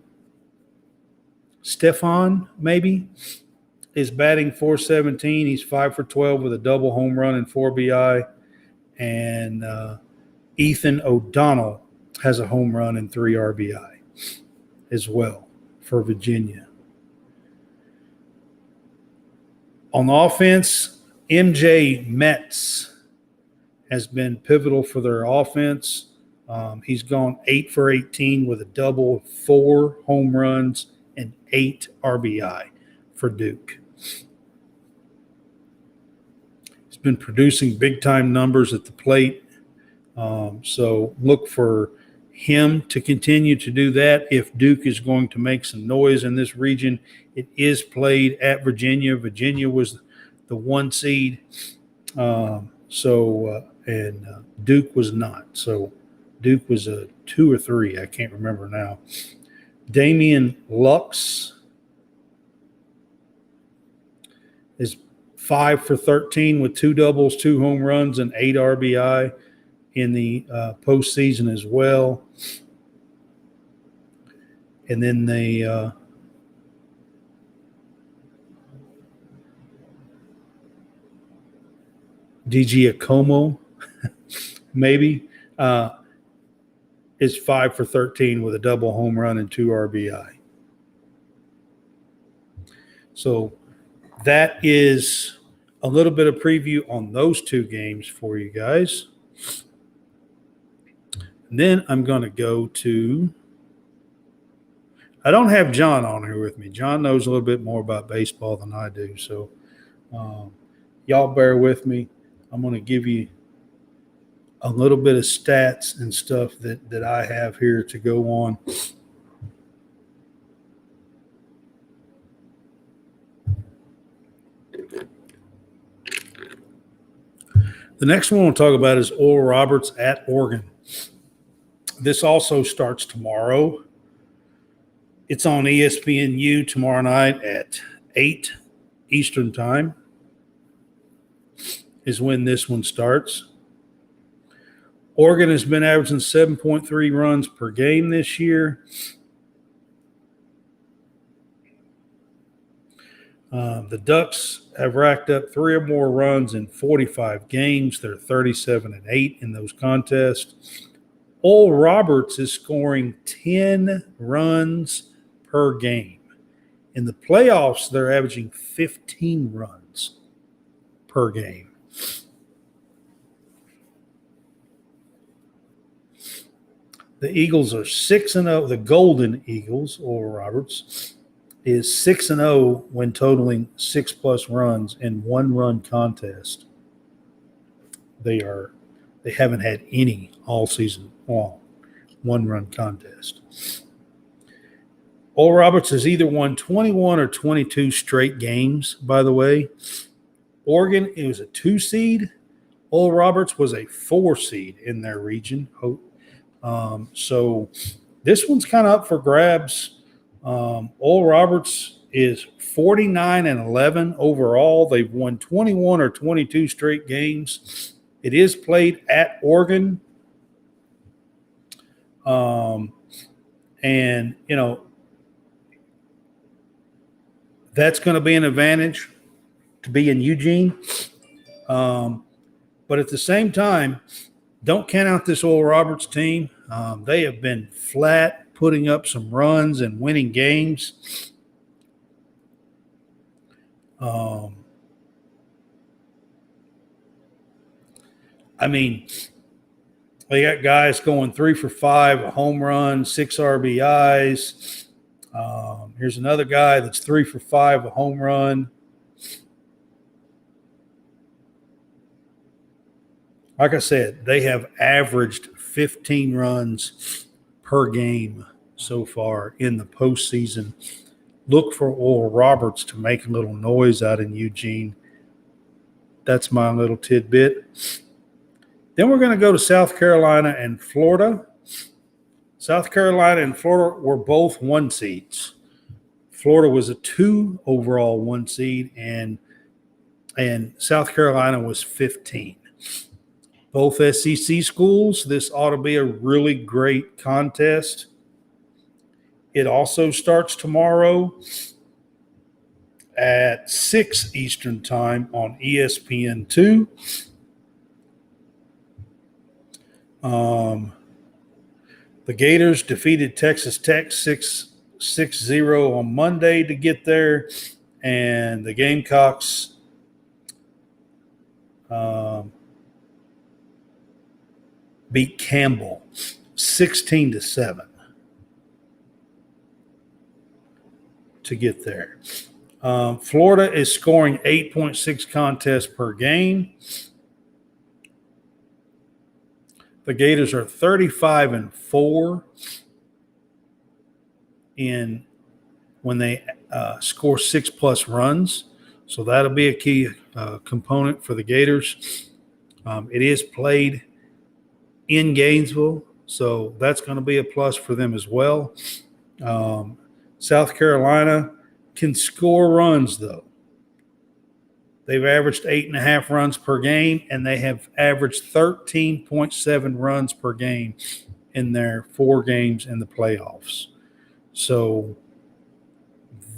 maybe, is batting .417. He's 5 for 12 with a double, home run, and 4 RBI. And Ethan O'Donnell has a home run and 3 RBI as well for Virginia. On the offense, MJ Metz has been pivotal for their offense. He's gone 8 for 18 with a double, 4 home runs, and 8 RBI for Duke. He's been producing big-time numbers at the plate. So look for him to continue to do that if Duke is going to make some noise in this region. It is played at Virginia. Virginia was the 1 seed, and Duke was not. So Duke was a 2 or 3. I can't remember now. Damian Lux is 5 for 13 with 2 doubles, 2 home runs, and 8 RBI in the postseason as well. And then they DG Acomo, maybe, is 5 for 13 with a double home run and 2 RBI. So that is a little bit of preview on those 2 games for you guys. And then I'm going to go to – I don't have John on here with me. John knows a little bit more about baseball than I do. So y'all bear with me. I'm going to give you a little bit of stats and stuff that I have here to go on. The next one we'll talk about is Oral Roberts at Oregon. This also starts tomorrow. It's on ESPNU tomorrow night at 8 Eastern Time is when this one starts. Oregon has been averaging 7.3 runs per game this year. The Ducks have racked up 3 or more runs in 45 games. They're 37-8 in those contests. Oral Roberts is scoring 10 runs per game. In the playoffs, they're averaging 15 runs per game. The Eagles are 6-0. The Golden Eagles, Oral Roberts, is 6-0 when totaling 6+ runs in 1-run contest. They haven't had any all season long 1-run contest. Oral Roberts has either won 21 or 22 straight games, by the way. Oregon, it was a 2 seed. Oral Roberts was a 4 seed in their region. So this one's kind of up for grabs. Oral Roberts is 49-11 overall. They've won 21 or 22 straight games. It is played at Oregon. And, you know, that's going to be an advantage to be in Eugene. But at the same time, don't count out this Oral Roberts team. They have been flat, putting up some runs and winning games. I mean, they got guys going 3 for 5, a home run, 6 RBIs. Here's another guy that's 3 for 5, a home run. Like I said, they have averaged 15 runs per game so far in the postseason. Look for Oral Roberts to make a little noise out in Eugene. That's my little tidbit. Then we're going to go to South Carolina and Florida. South Carolina and Florida were both 1 seeds. Florida was a 2 overall 1 seed, and South Carolina was 15. Both SEC schools. This ought to be a really great contest. It also starts tomorrow at 6 Eastern Time on ESPN2. The Gators defeated Texas Tech 6-0 on Monday to get there, and the Gamecocks beat Campbell 16-7 to get there. Florida is scoring 8.6 contests per game. The Gators are 35-4 when they score 6+ runs. So that'll be a key component for the Gators. It is played in Gainesville, so that's going to be a plus for them as well. South Carolina can score runs, though. They've averaged 8.5 runs per game, and they have averaged 13.7 runs per game in their 4 games in the playoffs. So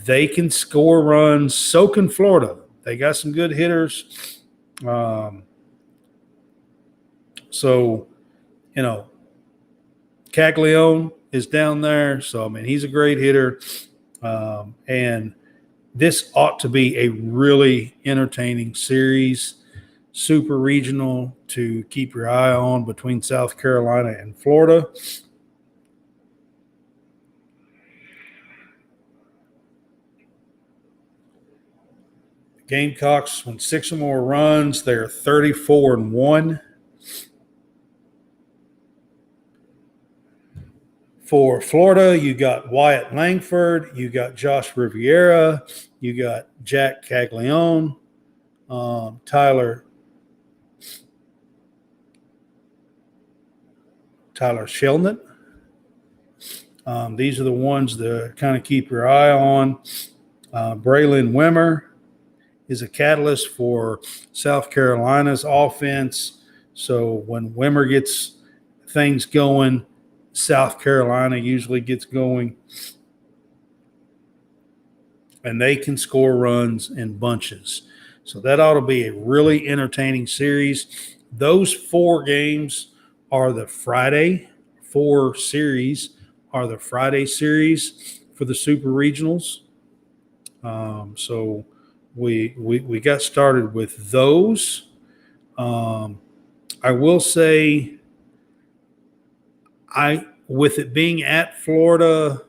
they can score runs. So can Florida. They got some good hitters. Caglione is down there. So, he's a great hitter. And this ought to be a really entertaining series, super regional to keep your eye on between South Carolina and Florida. Gamecocks, when 6 or more runs, they're 34-1. For Florida, you got Wyatt Langford, you got Josh Riviera, you got Jack Caglione, Tyler Shelnut. These are the ones to kind of keep your eye on. Braylon Wimmer is a catalyst for South Carolina's offense. So when Wimmer gets things going, South Carolina usually gets going. And they can score runs in bunches. So that ought to be a really entertaining series. Those 4 games are the Friday. 4 series are the Friday series for the Super Regionals. So we got started with those. I will say, with it being at Florida,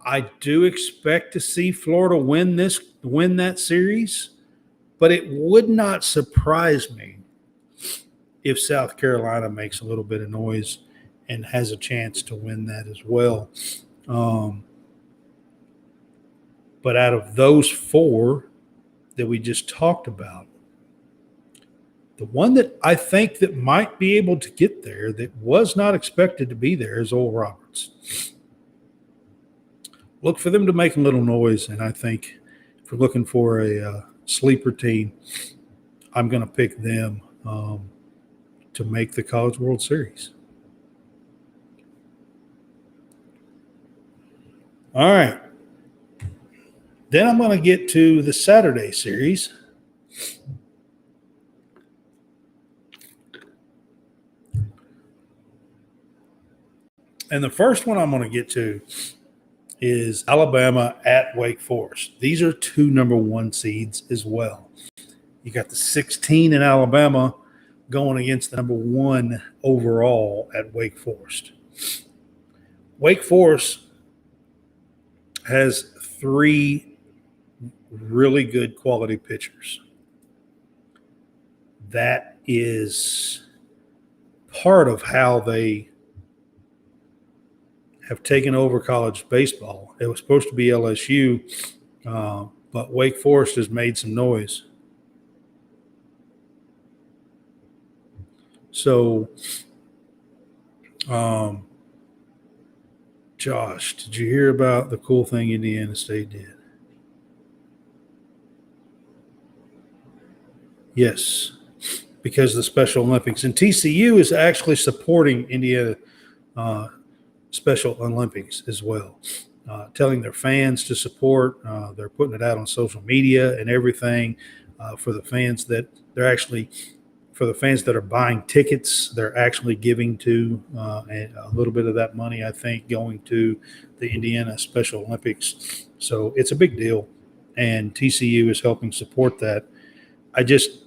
I do expect to see Florida win that series, but it would not surprise me if South Carolina makes a little bit of noise and has a chance to win that as well. But out of those 4 that we just talked about, the one that I think that might be able to get there that was not expected to be there is Oral Roberts. Look for them to make a little noise, and I think if we're looking for a sleeper team, I'm going to pick them to make the College World Series. All right. Then I'm going to get to the Saturday series. And the first one I'm going to get to is Alabama at Wake Forest. These are 2 number 1 seeds as well. You got the 16 in Alabama going against the number 1 overall at Wake Forest. Wake Forest has 3 really good quality pitchers. That is part of how they have taken over college baseball. It was supposed to be LSU, but Wake Forest has made some noise. So, Josh, did you hear about the cool thing Indiana State did? Yes, because of the Special Olympics. And TCU is actually supporting Indiana Special Olympics as well, telling their fans to support. They're putting it out on social media and everything for the fans that are buying tickets. They're actually giving to a little bit of that money, I think, going to the Indiana Special Olympics. So it's a big deal, and TCU is helping support that. I just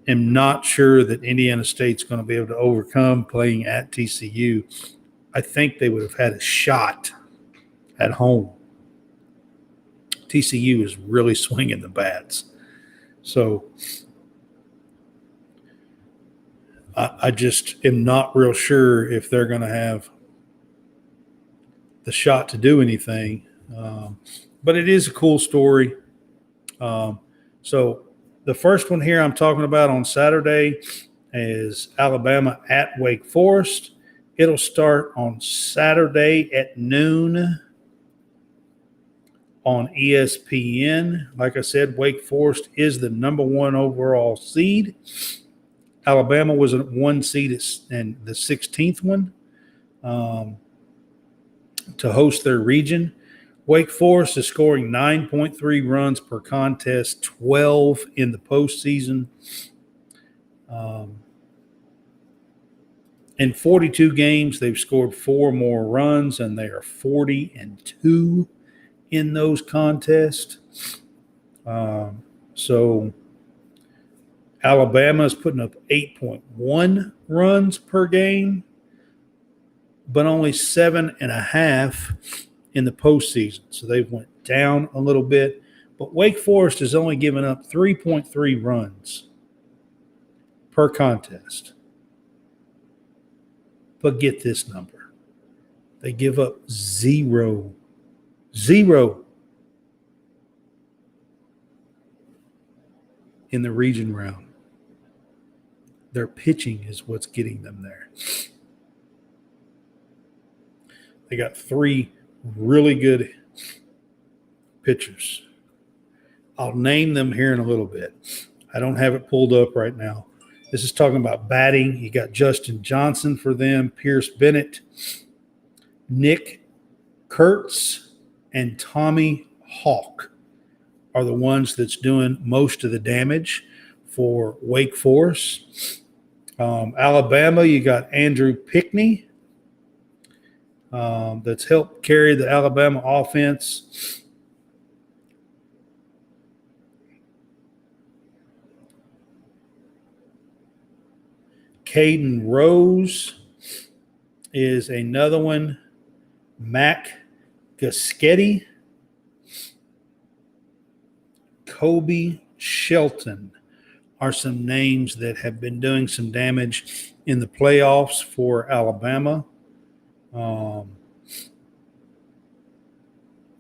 am not sure that Indiana State's going to be able to overcome playing at TCU. I think they would have had a shot at home. TCU is really swinging the bats. So I just am not real sure if they're going to have the shot to do anything. But it is a cool story. So the first one here I'm talking about on Saturday is Alabama at Wake Forest. It'll start on Saturday at noon on ESPN. Like I said, Wake Forest is the number 1 overall seed. Alabama was a 1 seed and the 16th one to host their region. Wake Forest is scoring 9.3 runs per contest, 12 in the postseason. In 42 games, they've scored 4 more runs, and they are 40-2 in those contests. So Alabama is putting up 8.1 runs per game, but only 7.5 in the postseason. So they've went down a little bit. But Wake Forest has only given up 3.3 runs per contest. But get this number. They give up 0 in the region round. Their pitching is what's getting them there. They got 3 really good pitchers. I'll name them here in a little bit. I don't have it pulled up right now. This is talking about batting. You got Justin Johnson for them, Pierce Bennett, Nick Kurtz, and Tommy Hawk are the ones that's doing most of the damage for Wake Forest. Alabama, you got Andrew Pickney. That's helped carry the Alabama offense. Caden Rose is another one. Mac Gaschetti. Kobe Shelton are some names that have been doing some damage in the playoffs for Alabama.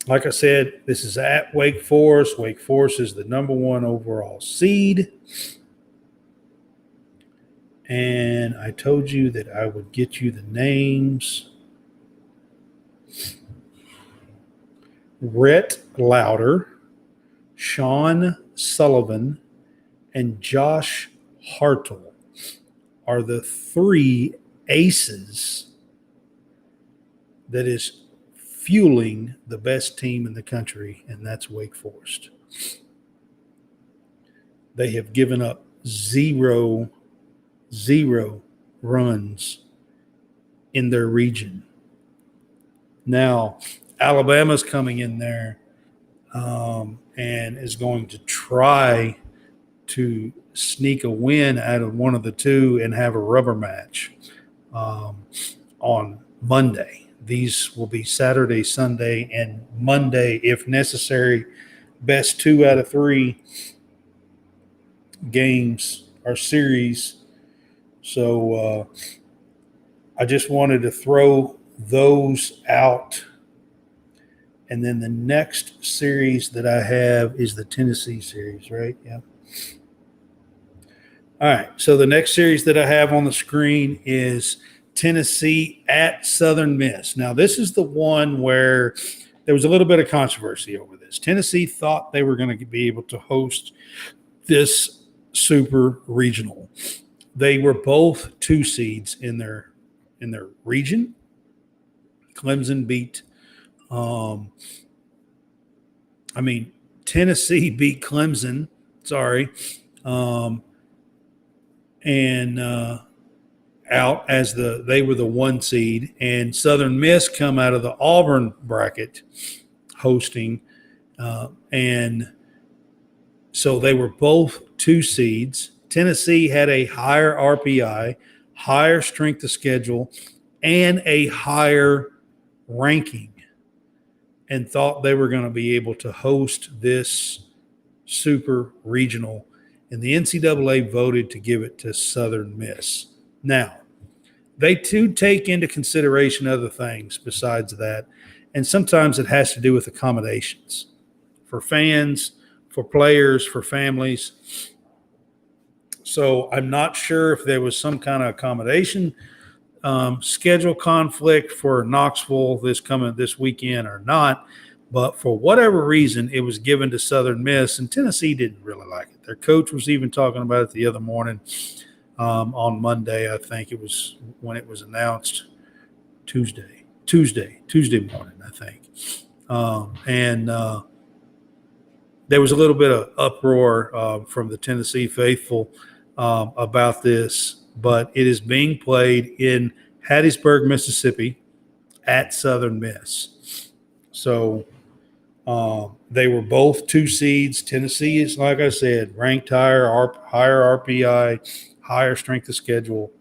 Like I said, this is at Wake Forest. Wake Forest is the number 1 overall seed. And I told you that I would get you the names. Rhett Lauder, Sean Sullivan, and Josh Hartle are the 3 aces that is fueling the best team in the country, and that's Wake Forest. They have given up 0 runs in their region. Now, Alabama's coming in there and is going to try to sneak a win out of one of the 2 and have a rubber match on Monday. These will be Saturday, Sunday, and Monday, if necessary. Best 2 out of 3 games or series. So I just wanted to throw those out. And then the next series that I have is the Tennessee series, right? Yeah. All right. So the next series that I have on the screen is Tennessee at Southern Miss. Now, this is the one where there was a little bit of controversy over this. Tennessee thought they were going to be able to host this super regional. They were both 2 seeds in their region. Clemson beat Tennessee beat Clemson, and out as they were the 1 seed, and Southern Miss come out of the Auburn bracket hosting, and so they were both 2 seeds. Tennessee had a higher RPI, higher strength of schedule, and a higher ranking, and thought they were going to be able to host this super regional. And the NCAA voted to give it to Southern Miss. Now, they too take into consideration other things besides that, and sometimes it has to do with accommodations for fans, for players, for families. So I'm not sure if there was some kind of accommodation schedule conflict for Knoxville this weekend or not. But for whatever reason, it was given to Southern Miss, and Tennessee didn't really like it. Their coach was even talking about it the other morning on Monday. I think it was when it was announced Tuesday morning, I think. And there was a little bit of uproar from the Tennessee faithful about this, but it is being played in Hattiesburg, Mississippi, at Southern Miss. So they were both 2 seeds. Tennessee is, like I said, ranked higher RPI, higher strength of schedule.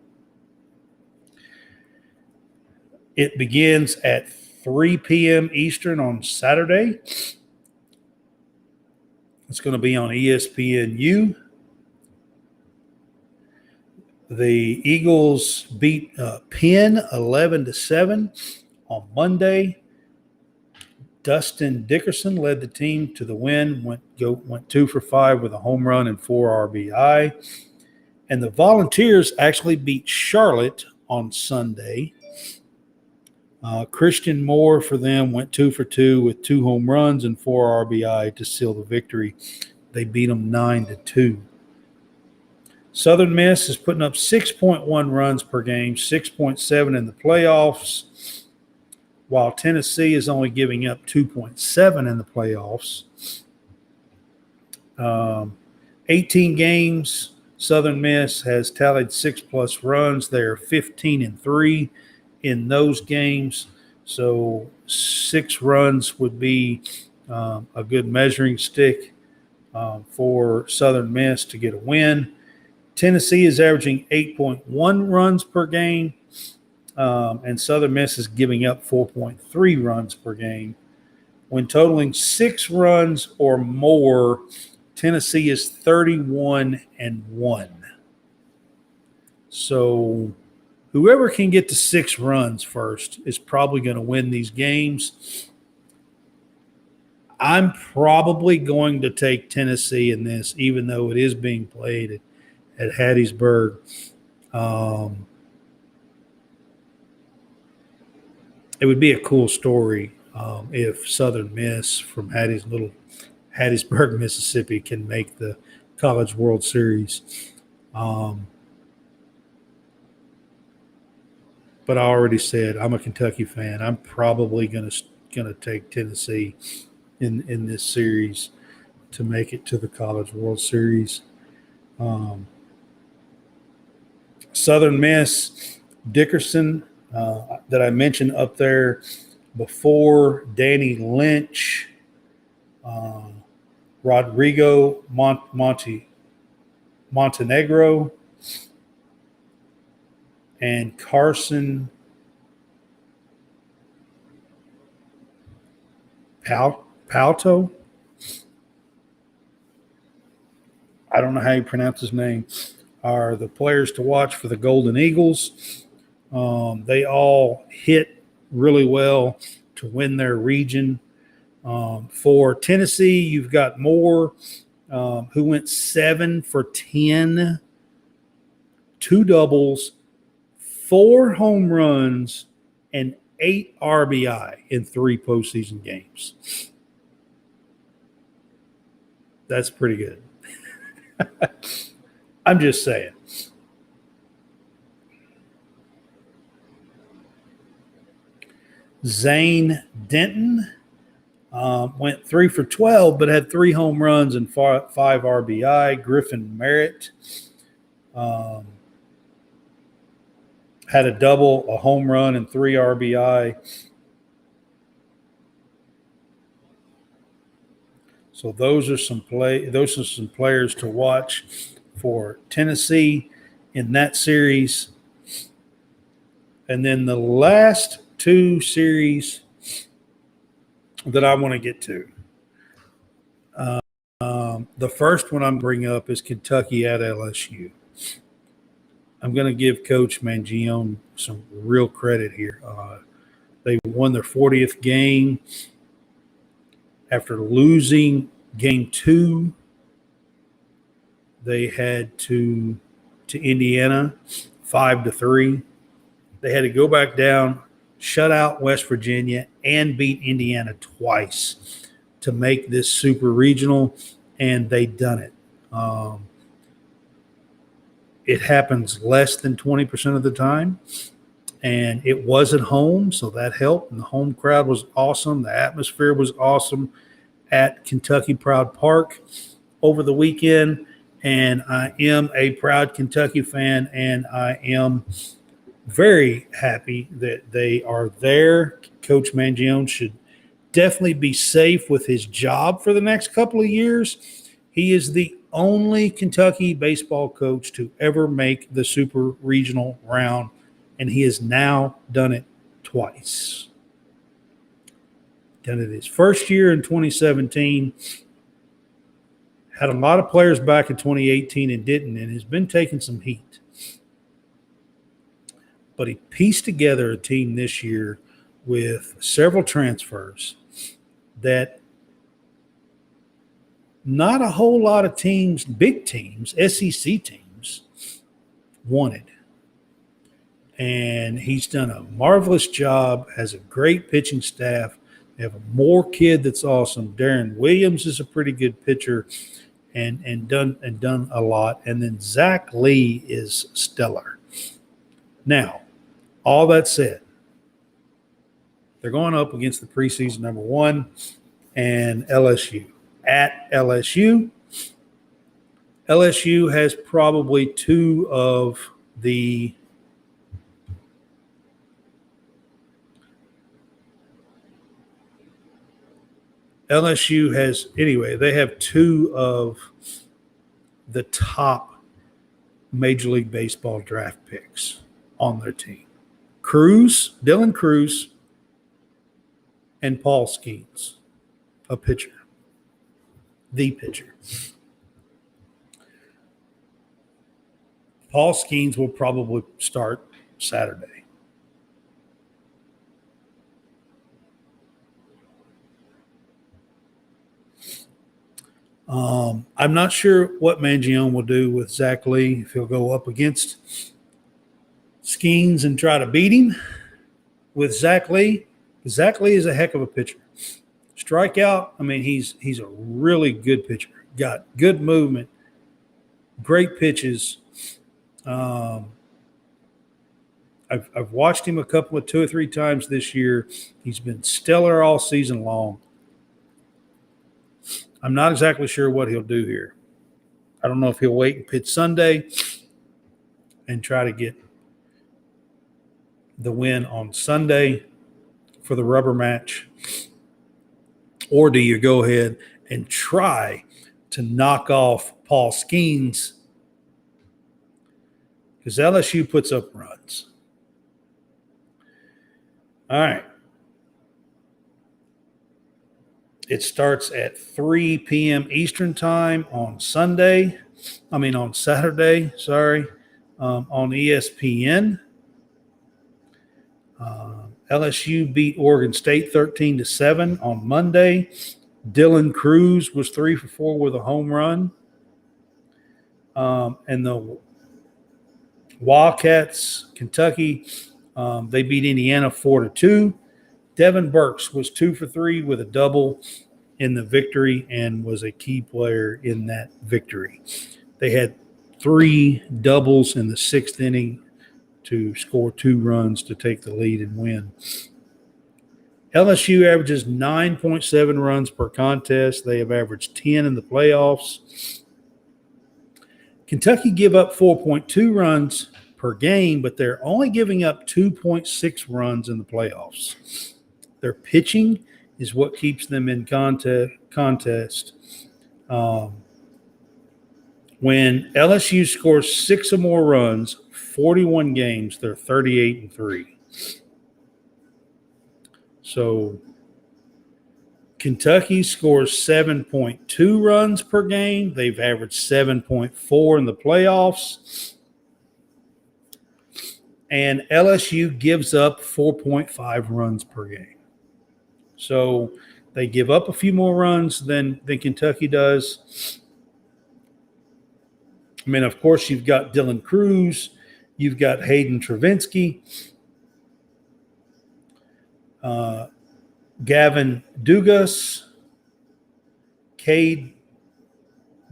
It begins at 3 p.m. Eastern on Saturday. It's going to be on ESPNU. The Eagles beat Penn 11-7 on Monday. Dustin Dickerson led the team to the win, went 2 for 5 with a home run and 4 RBI. And the Volunteers actually beat Charlotte on Sunday. Christian Moore for them went 2 for 2 with 2 home runs and 4 RBI to seal the victory. They beat them 9-2. Southern Miss is putting up 6.1 runs per game, 6.7 in the playoffs, while Tennessee is only giving up 2.7 in the playoffs. 18 games, Southern Miss has tallied 6+ runs. They are 15-3 in those games. So 6 runs would be a good measuring stick for Southern Miss to get a win. Tennessee is averaging 8.1 runs per game, and Southern Miss is giving up 4.3 runs per game. When totaling 6 runs or more, Tennessee is 31-1. So whoever can get to 6 runs first is probably going to win these games. I'm probably going to take Tennessee in this, even though it is being played at Hattiesburg. It would be a cool story if Southern Miss from Hattiesburg, Mississippi, can make the College World Series. But I already said I'm a Kentucky fan. I'm probably going to take Tennessee in this series to make it to the College World Series. Southern Miss, Dickerson, that I mentioned up there before, Danny Lynch, Rodrigo Montenegro, and Carson Palto. I don't know how you pronounce his name. Are the players to watch for the Golden Eagles. They all hit really well to win their region. For Tennessee, you've got Moore, who went 7 for 10, 2 doubles, 4 home runs, and 8 RBI in 3 postseason games. That's pretty good. I'm just saying. Zane Denton went 3 for 12, but had 3 home runs and 5 RBI. Griffin Merritt had a double, a home run, and 3 RBI. So those are some players to watch for Tennessee in that series. And then the last 2 series that I want to get to. The first one I'm bringing up is Kentucky at LSU. I'm going to give Coach Mangione some real credit here. They won their 40th game after losing game 2. They had to Indiana 5-3. They had to go back down, shut out West Virginia, and beat Indiana twice to make this super regional, and they done it. It happens less than 20% of the time, and it was at home, so that helped. And the home crowd was awesome. The atmosphere was awesome at Kentucky Proud Park over the weekend, and I am a proud Kentucky fan, and I am very happy that they are there. Coach Mangione should definitely be safe with his job for the next couple of years. He is the only Kentucky baseball coach to ever make the super regional round, and he has now done it twice. Done it his first year in 2017, had a lot of players back in 2018 and didn't, and has been taking some heat. But he pieced together a team this year with several transfers that not a whole lot of teams, big teams, SEC teams, wanted. And he's done a marvelous job, has a great pitching staff. They have a Moore kid that's awesome. Darren Williams is a pretty good pitcher and done a lot. And then Zach Lee is stellar. Now, all that said, they're going up against the preseason number 1 and LSU. At LSU has probably 2 of the they have 2 of the top Major League Baseball draft picks on their team. Dylan Cruz, and Paul Skeens, a pitcher. The pitcher. Paul Skeens will probably start Saturday. I'm not sure what Mangione will do with Zach Lee, if he'll go up against Skeens and try to beat him with Zach Lee. Zach Lee is a heck of a pitcher. Strikeout, I mean, he's a really good pitcher. Got good movement, great pitches. I've watched him 2 or 3 times this year. He's been stellar all season long. I'm not exactly sure what he'll do here. I don't know if he'll wait and pitch Sunday and try to get the win on Sunday for the rubber match, or do you go ahead and try to knock off Paul Skeens, because LSU puts up runs. All right. It starts at 3 p.m. Eastern time on Saturday, on ESPN. LSU beat Oregon State 13-7 on Monday. Dylan Cruz was 3 for 4 with a home run. And the Wildcats, Kentucky, they beat Indiana 4-2. Devin Burks was 2 for 3 with a double in the victory and was a key player in that victory. They had 3 doubles in the 6th inning to score 2 runs to take the lead and win. LSU averages 9.7 runs per contest. They have averaged 10 in the playoffs. Kentucky give up 4.2 runs per game, but they're only giving up 2.6 runs in the playoffs. Their pitching is what keeps them in contest. When LSU scores 6 or more runs, 41 games, they're 38-3. So Kentucky scores 7.2 runs per game. They've averaged 7.4 in the playoffs. and LSU gives up 4.5 runs per game. So they give up a few more runs than Kentucky does. I mean, of course, you've got Dylan Cruz, you've got Hayden Travinsky, Gavin Dugas, Cade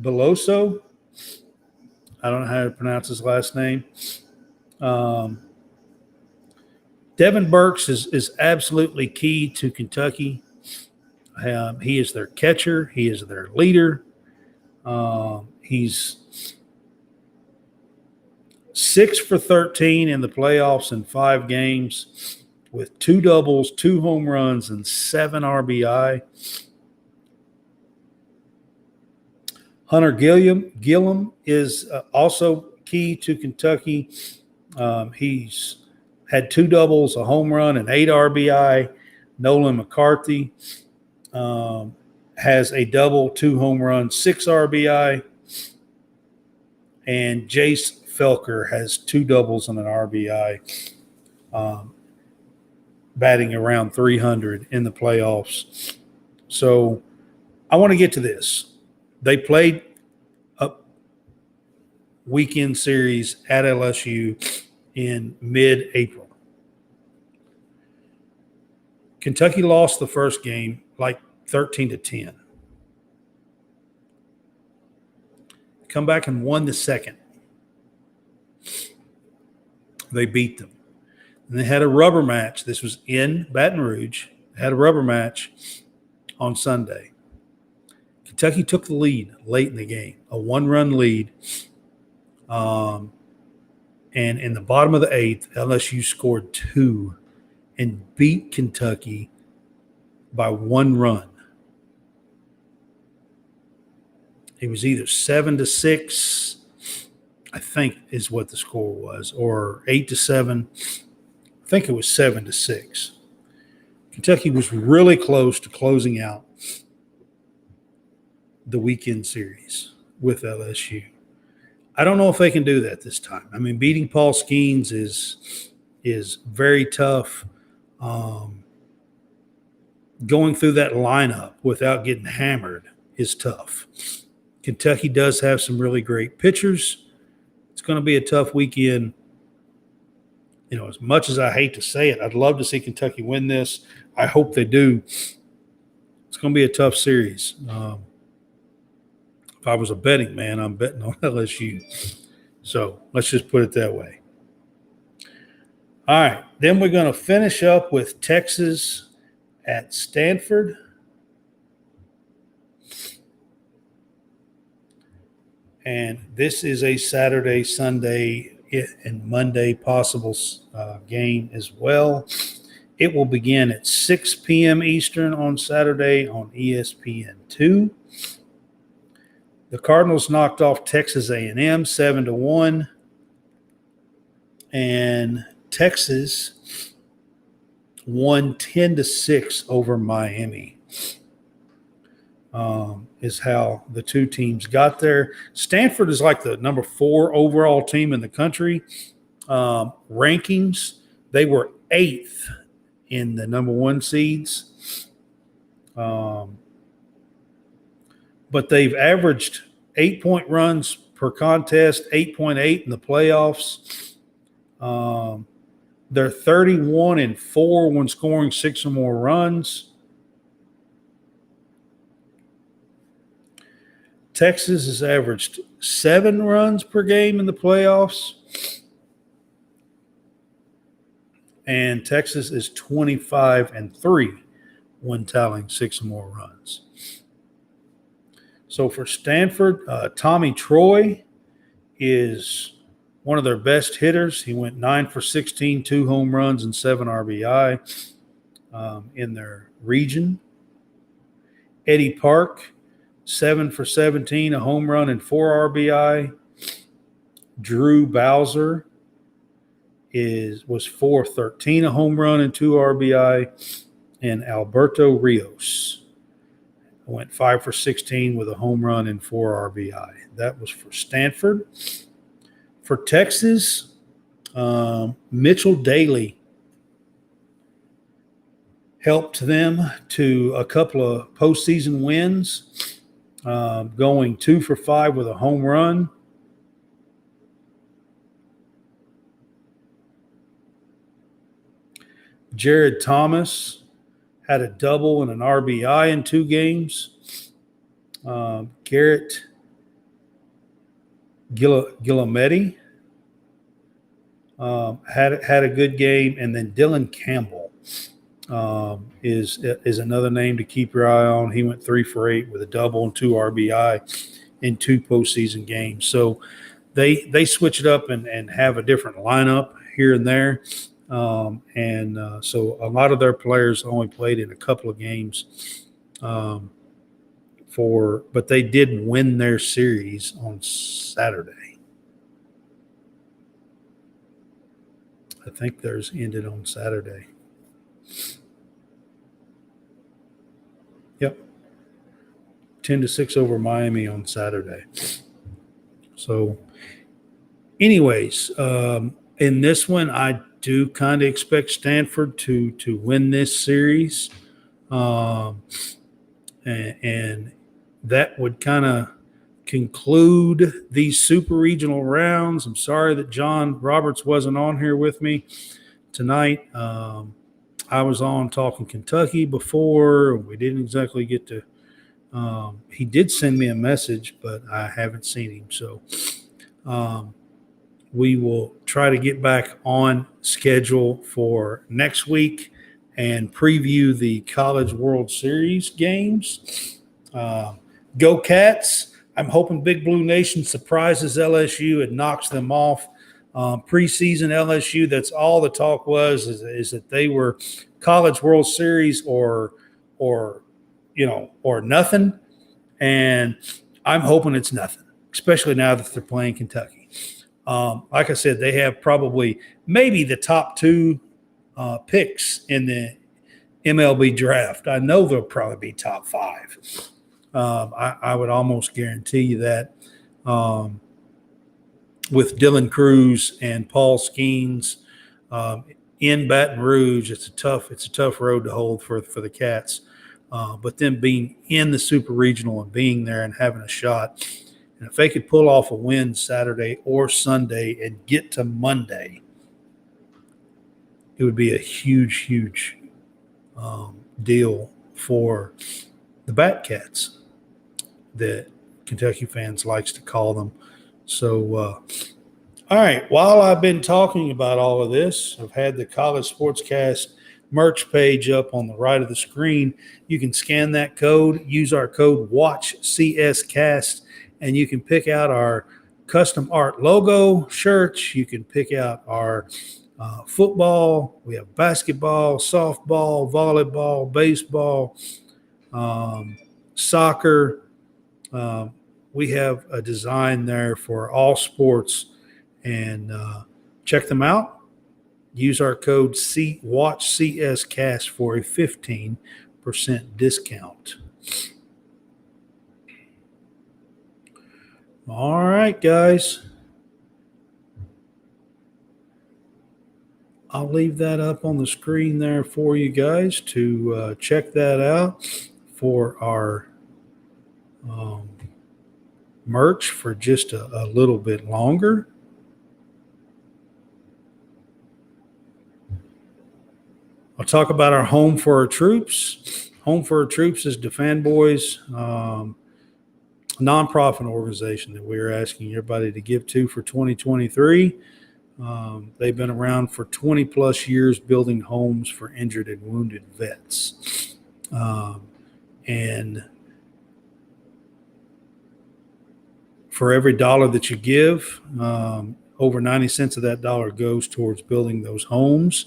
Beloso. I don't know how to pronounce his last name. Devin Burks is absolutely key to Kentucky. He is their catcher. He is their leader. He's 6 for 13 in the playoffs in 5 games with 2 doubles, 2 home runs, and 7 RBI. Hunter Gillum is also key to Kentucky. He's had 2 doubles, a home run, and 8 RBI. Nolan McCarthy has a double, 2 home runs, 6 RBI. And Jace Felker has 2 doubles and an RBI, batting around 300 in the playoffs. So I want to get to this. They played a weekend series at LSU in mid-April. Kentucky lost the first game like 13-10. Come back and won the second. They beat them. And they had a rubber match. This was in Baton Rouge. They had a rubber match on Sunday. Kentucky took the lead late in the game, a 1-run lead. And in the bottom of the 8th, LSU scored 2 and beat Kentucky by 1 run. It was either 7-6, I think is what the score was, or 8-7. I think it was 7-6. Kentucky was really close to closing out the weekend series with LSU. I don't know if they can do that this time. I mean, beating Paul Skeens is very tough. Going through that lineup without getting hammered is tough. Kentucky does have some really great pitchers. It's going to be a tough weekend. You know, as much as I hate to say it, I'd love to see Kentucky win this. I hope they do. It's going to be a tough series. If I was a betting man, I'm betting on LSU. So let's just put it that way. All right. Then we're going to finish up with Texas at Stanford. And this is a Saturday, Sunday, and Monday possible game as well. It will begin at 6 p.m. Eastern on Saturday on ESPN2. The Cardinals knocked off Texas A&M 7-1. And Texas won 10-6 over Miami. Is how the two teams got there. Stanford is like the number 4 overall team in the country. Rankings, they were 8th in the number 1 seeds. But they've averaged 8-point runs per contest, 8.8 in the playoffs. They're 31-4 when scoring 6 or more runs. Texas has averaged 7 runs per game in the playoffs. And Texas is 25-3 when tallying 6 or more runs. So for Stanford, Tommy Troy is one of their best hitters. He went 9 for 16, 2 home runs, and 7 RBI in their region. Eddie Park, 7 for 17, a home run, and 4 RBI. Drew Bowser was 4-13, a home run, and 2 RBI. And Alberto Rios went 5 for 16 with a home run and 4 RBI. That was for Stanford. For Texas, Mitchell Daly helped them to a couple of postseason wins, going 2 for 5 with a home run. Jared Thomas had a double and an RBI in 2 games. Garrett Guillemetti had a good game, and then Dylan Campbell is another name to keep your eye on. He went 3 for 8 with a double and 2 RBI in 2 postseason games. So they switch it up and have a different lineup here and there. So a lot of their players only played in a couple of games but they did win their series on Saturday. I think theirs ended on Saturday. Yep. 10-6 over Miami on Saturday. So anyways, in this one, I do kind of expect Stanford to win this series. And that would kind of conclude these super regional rounds. I'm sorry that John Roberts wasn't on here with me tonight. I was on talking Kentucky before. We didn't exactly get to he did send me a message, but I haven't seen him. So we will try to get back on schedule for next week and preview the College World Series games. Go Cats. I'm hoping Big Blue Nation surprises LSU and knocks them off. Preseason LSU, that's all the talk was, is that they were College World Series or nothing. And I'm hoping it's nothing, especially now that they're playing Kentucky. Like I said, they have maybe the top 2 picks in the MLB draft. I know they'll probably be top 5. I would almost guarantee you that with Dylan Cruz and Paul Skeens in Baton Rouge, it's a tough road to hold for the Cats. But them being in the Super Regional and being there and having a shot, and if they could pull off a win Saturday or Sunday and get to Monday, it would be a huge, huge deal for the Bat Cats that Kentucky fans likes to call them. So, all right, while I've been talking about all of this, I've had the College SportsCast merch page up on the right of the screen. You can scan that code, use our code WATCHCSCAST, and you can pick out our custom art logo shirts. You can pick out our football. We have basketball, softball, volleyball, baseball, soccer. We have a design there for all sports, and check them out. Use our code WATCHCSCAST for a 15% discount. All right, guys. I'll leave that up on the screen there for you guys to check that out for our merch for just a little bit longer. I'll talk about our Home for Our Troops. Home for Our Troops is the Fanboys nonprofit organization that we're asking everybody to give to for 2023. They've been around for 20 plus years building homes for injured and wounded vets. And for every dollar that you give, over 90 cents of that dollar goes towards building those homes.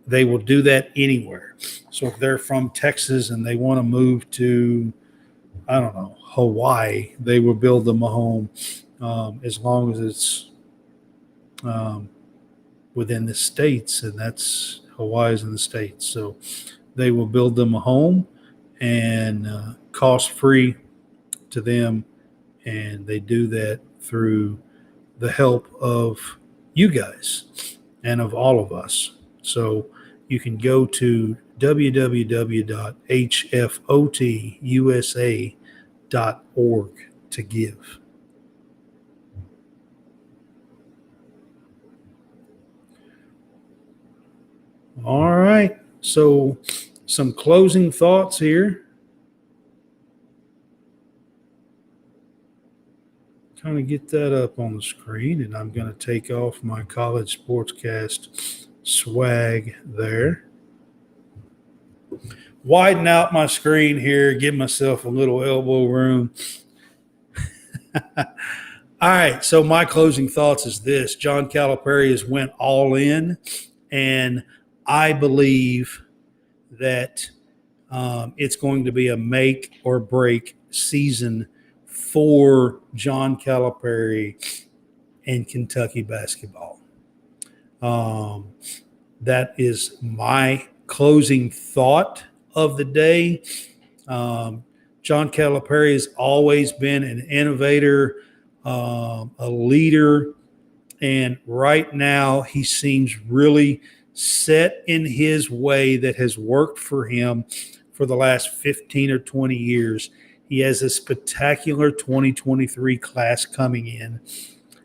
They will do that anywhere. So if they're from Texas and they want to move to, I don't know, Hawaii, they will build them a home as long as it's within the states, and that's Hawaii's in the states. So they will build them a home and cost-free to them, and they do that through the help of you guys and of all of us. So you can go to www.hfotusa.org to give. All right. So some closing thoughts here. Kind of get that up on the screen, and I'm going to take off my college sportscast swag there. Widen out my screen here, give myself a little elbow room. All right, so my closing thoughts is this. John Calipari has went all in, and I believe that it's going to be a make or break season for John Calipari and Kentucky basketball. That is my closing thought of the day. John Calipari has always been an innovator, a leader, and right now he seems really set in his way that has worked for him for the last 15 or 20 years. He has a spectacular 2023 class coming in.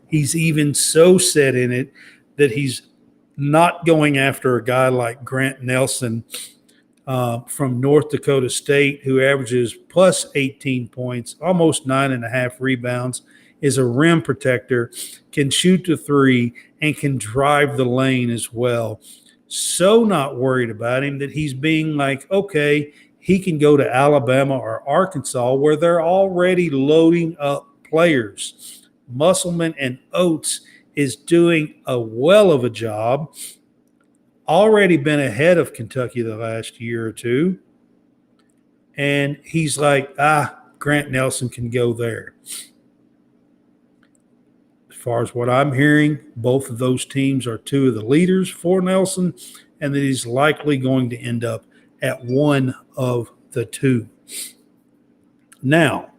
He's even so set in it that he's not going after a guy like Grant Nelson from North Dakota State, who averages plus 18 points, almost 9.5 rebounds, is a rim protector, can shoot the three, and can drive the lane as well. So not worried about him that he's being like, okay, he can go to Alabama or Arkansas where they're already loading up players. Musselman and Oates is doing a well of a job. Already been ahead of Kentucky the last year or two. And he's like, Grant Nelson can go there. As far as what I'm hearing, both of those teams are two of the leaders for Nelson, and that he's likely going to end up at one of the two. Now,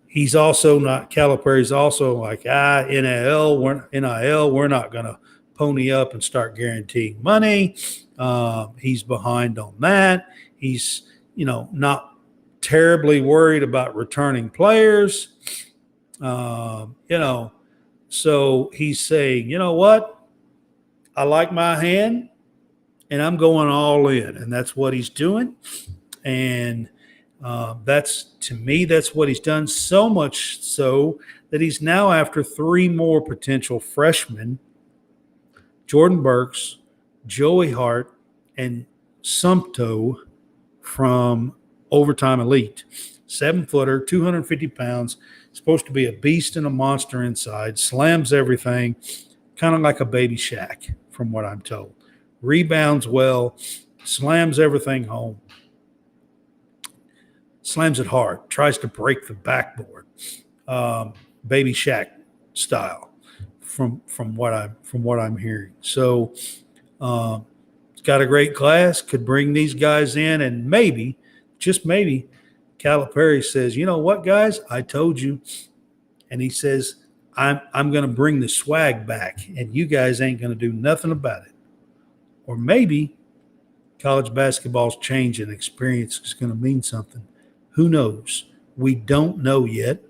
he's also not, Calipari's also like, NIL, we're not going to pony up and start guaranteeing money. He's behind on that. He's, not terribly worried about returning players. So he's saying, you know what? I like my hand and I'm going all in. And that's what he's doing. And that's what he's done, so much so that he's now after three more potential freshmen, Jordan Burks, Joey Hart, and Sumpto from Overtime Elite. 7-footer, 250 pounds, supposed to be a beast and a monster inside, slams everything, kind of like a baby Shaq, from what I'm told. Rebounds well, slams everything home. Slams it hard, tries to break the backboard, baby Shaq style, from what I'm hearing. So, it's got a great class. Could bring these guys in, and maybe, just maybe, Calipari says, "You know what, guys? I told you," and he says, "I'm going to bring the swag back, and you guys ain't going to do nothing about it." Or maybe college basketball's change and experience is going to mean something. Who knows? We don't know yet.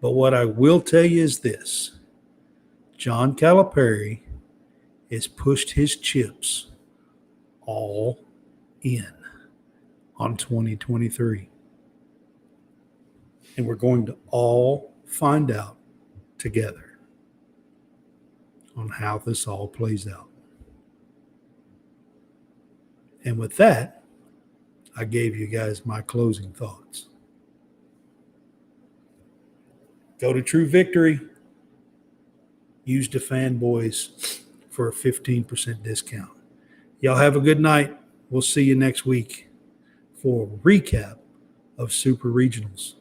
But what I will tell you is this. John Calipari has pushed his chips all in on 2023. And we're going to all find out together on how this all plays out. And with that, I gave you guys my closing thoughts. Go to True Victory. Use the Fanboys for a 15% discount. Y'all have a good night. We'll see you next week for a recap of Super Regionals.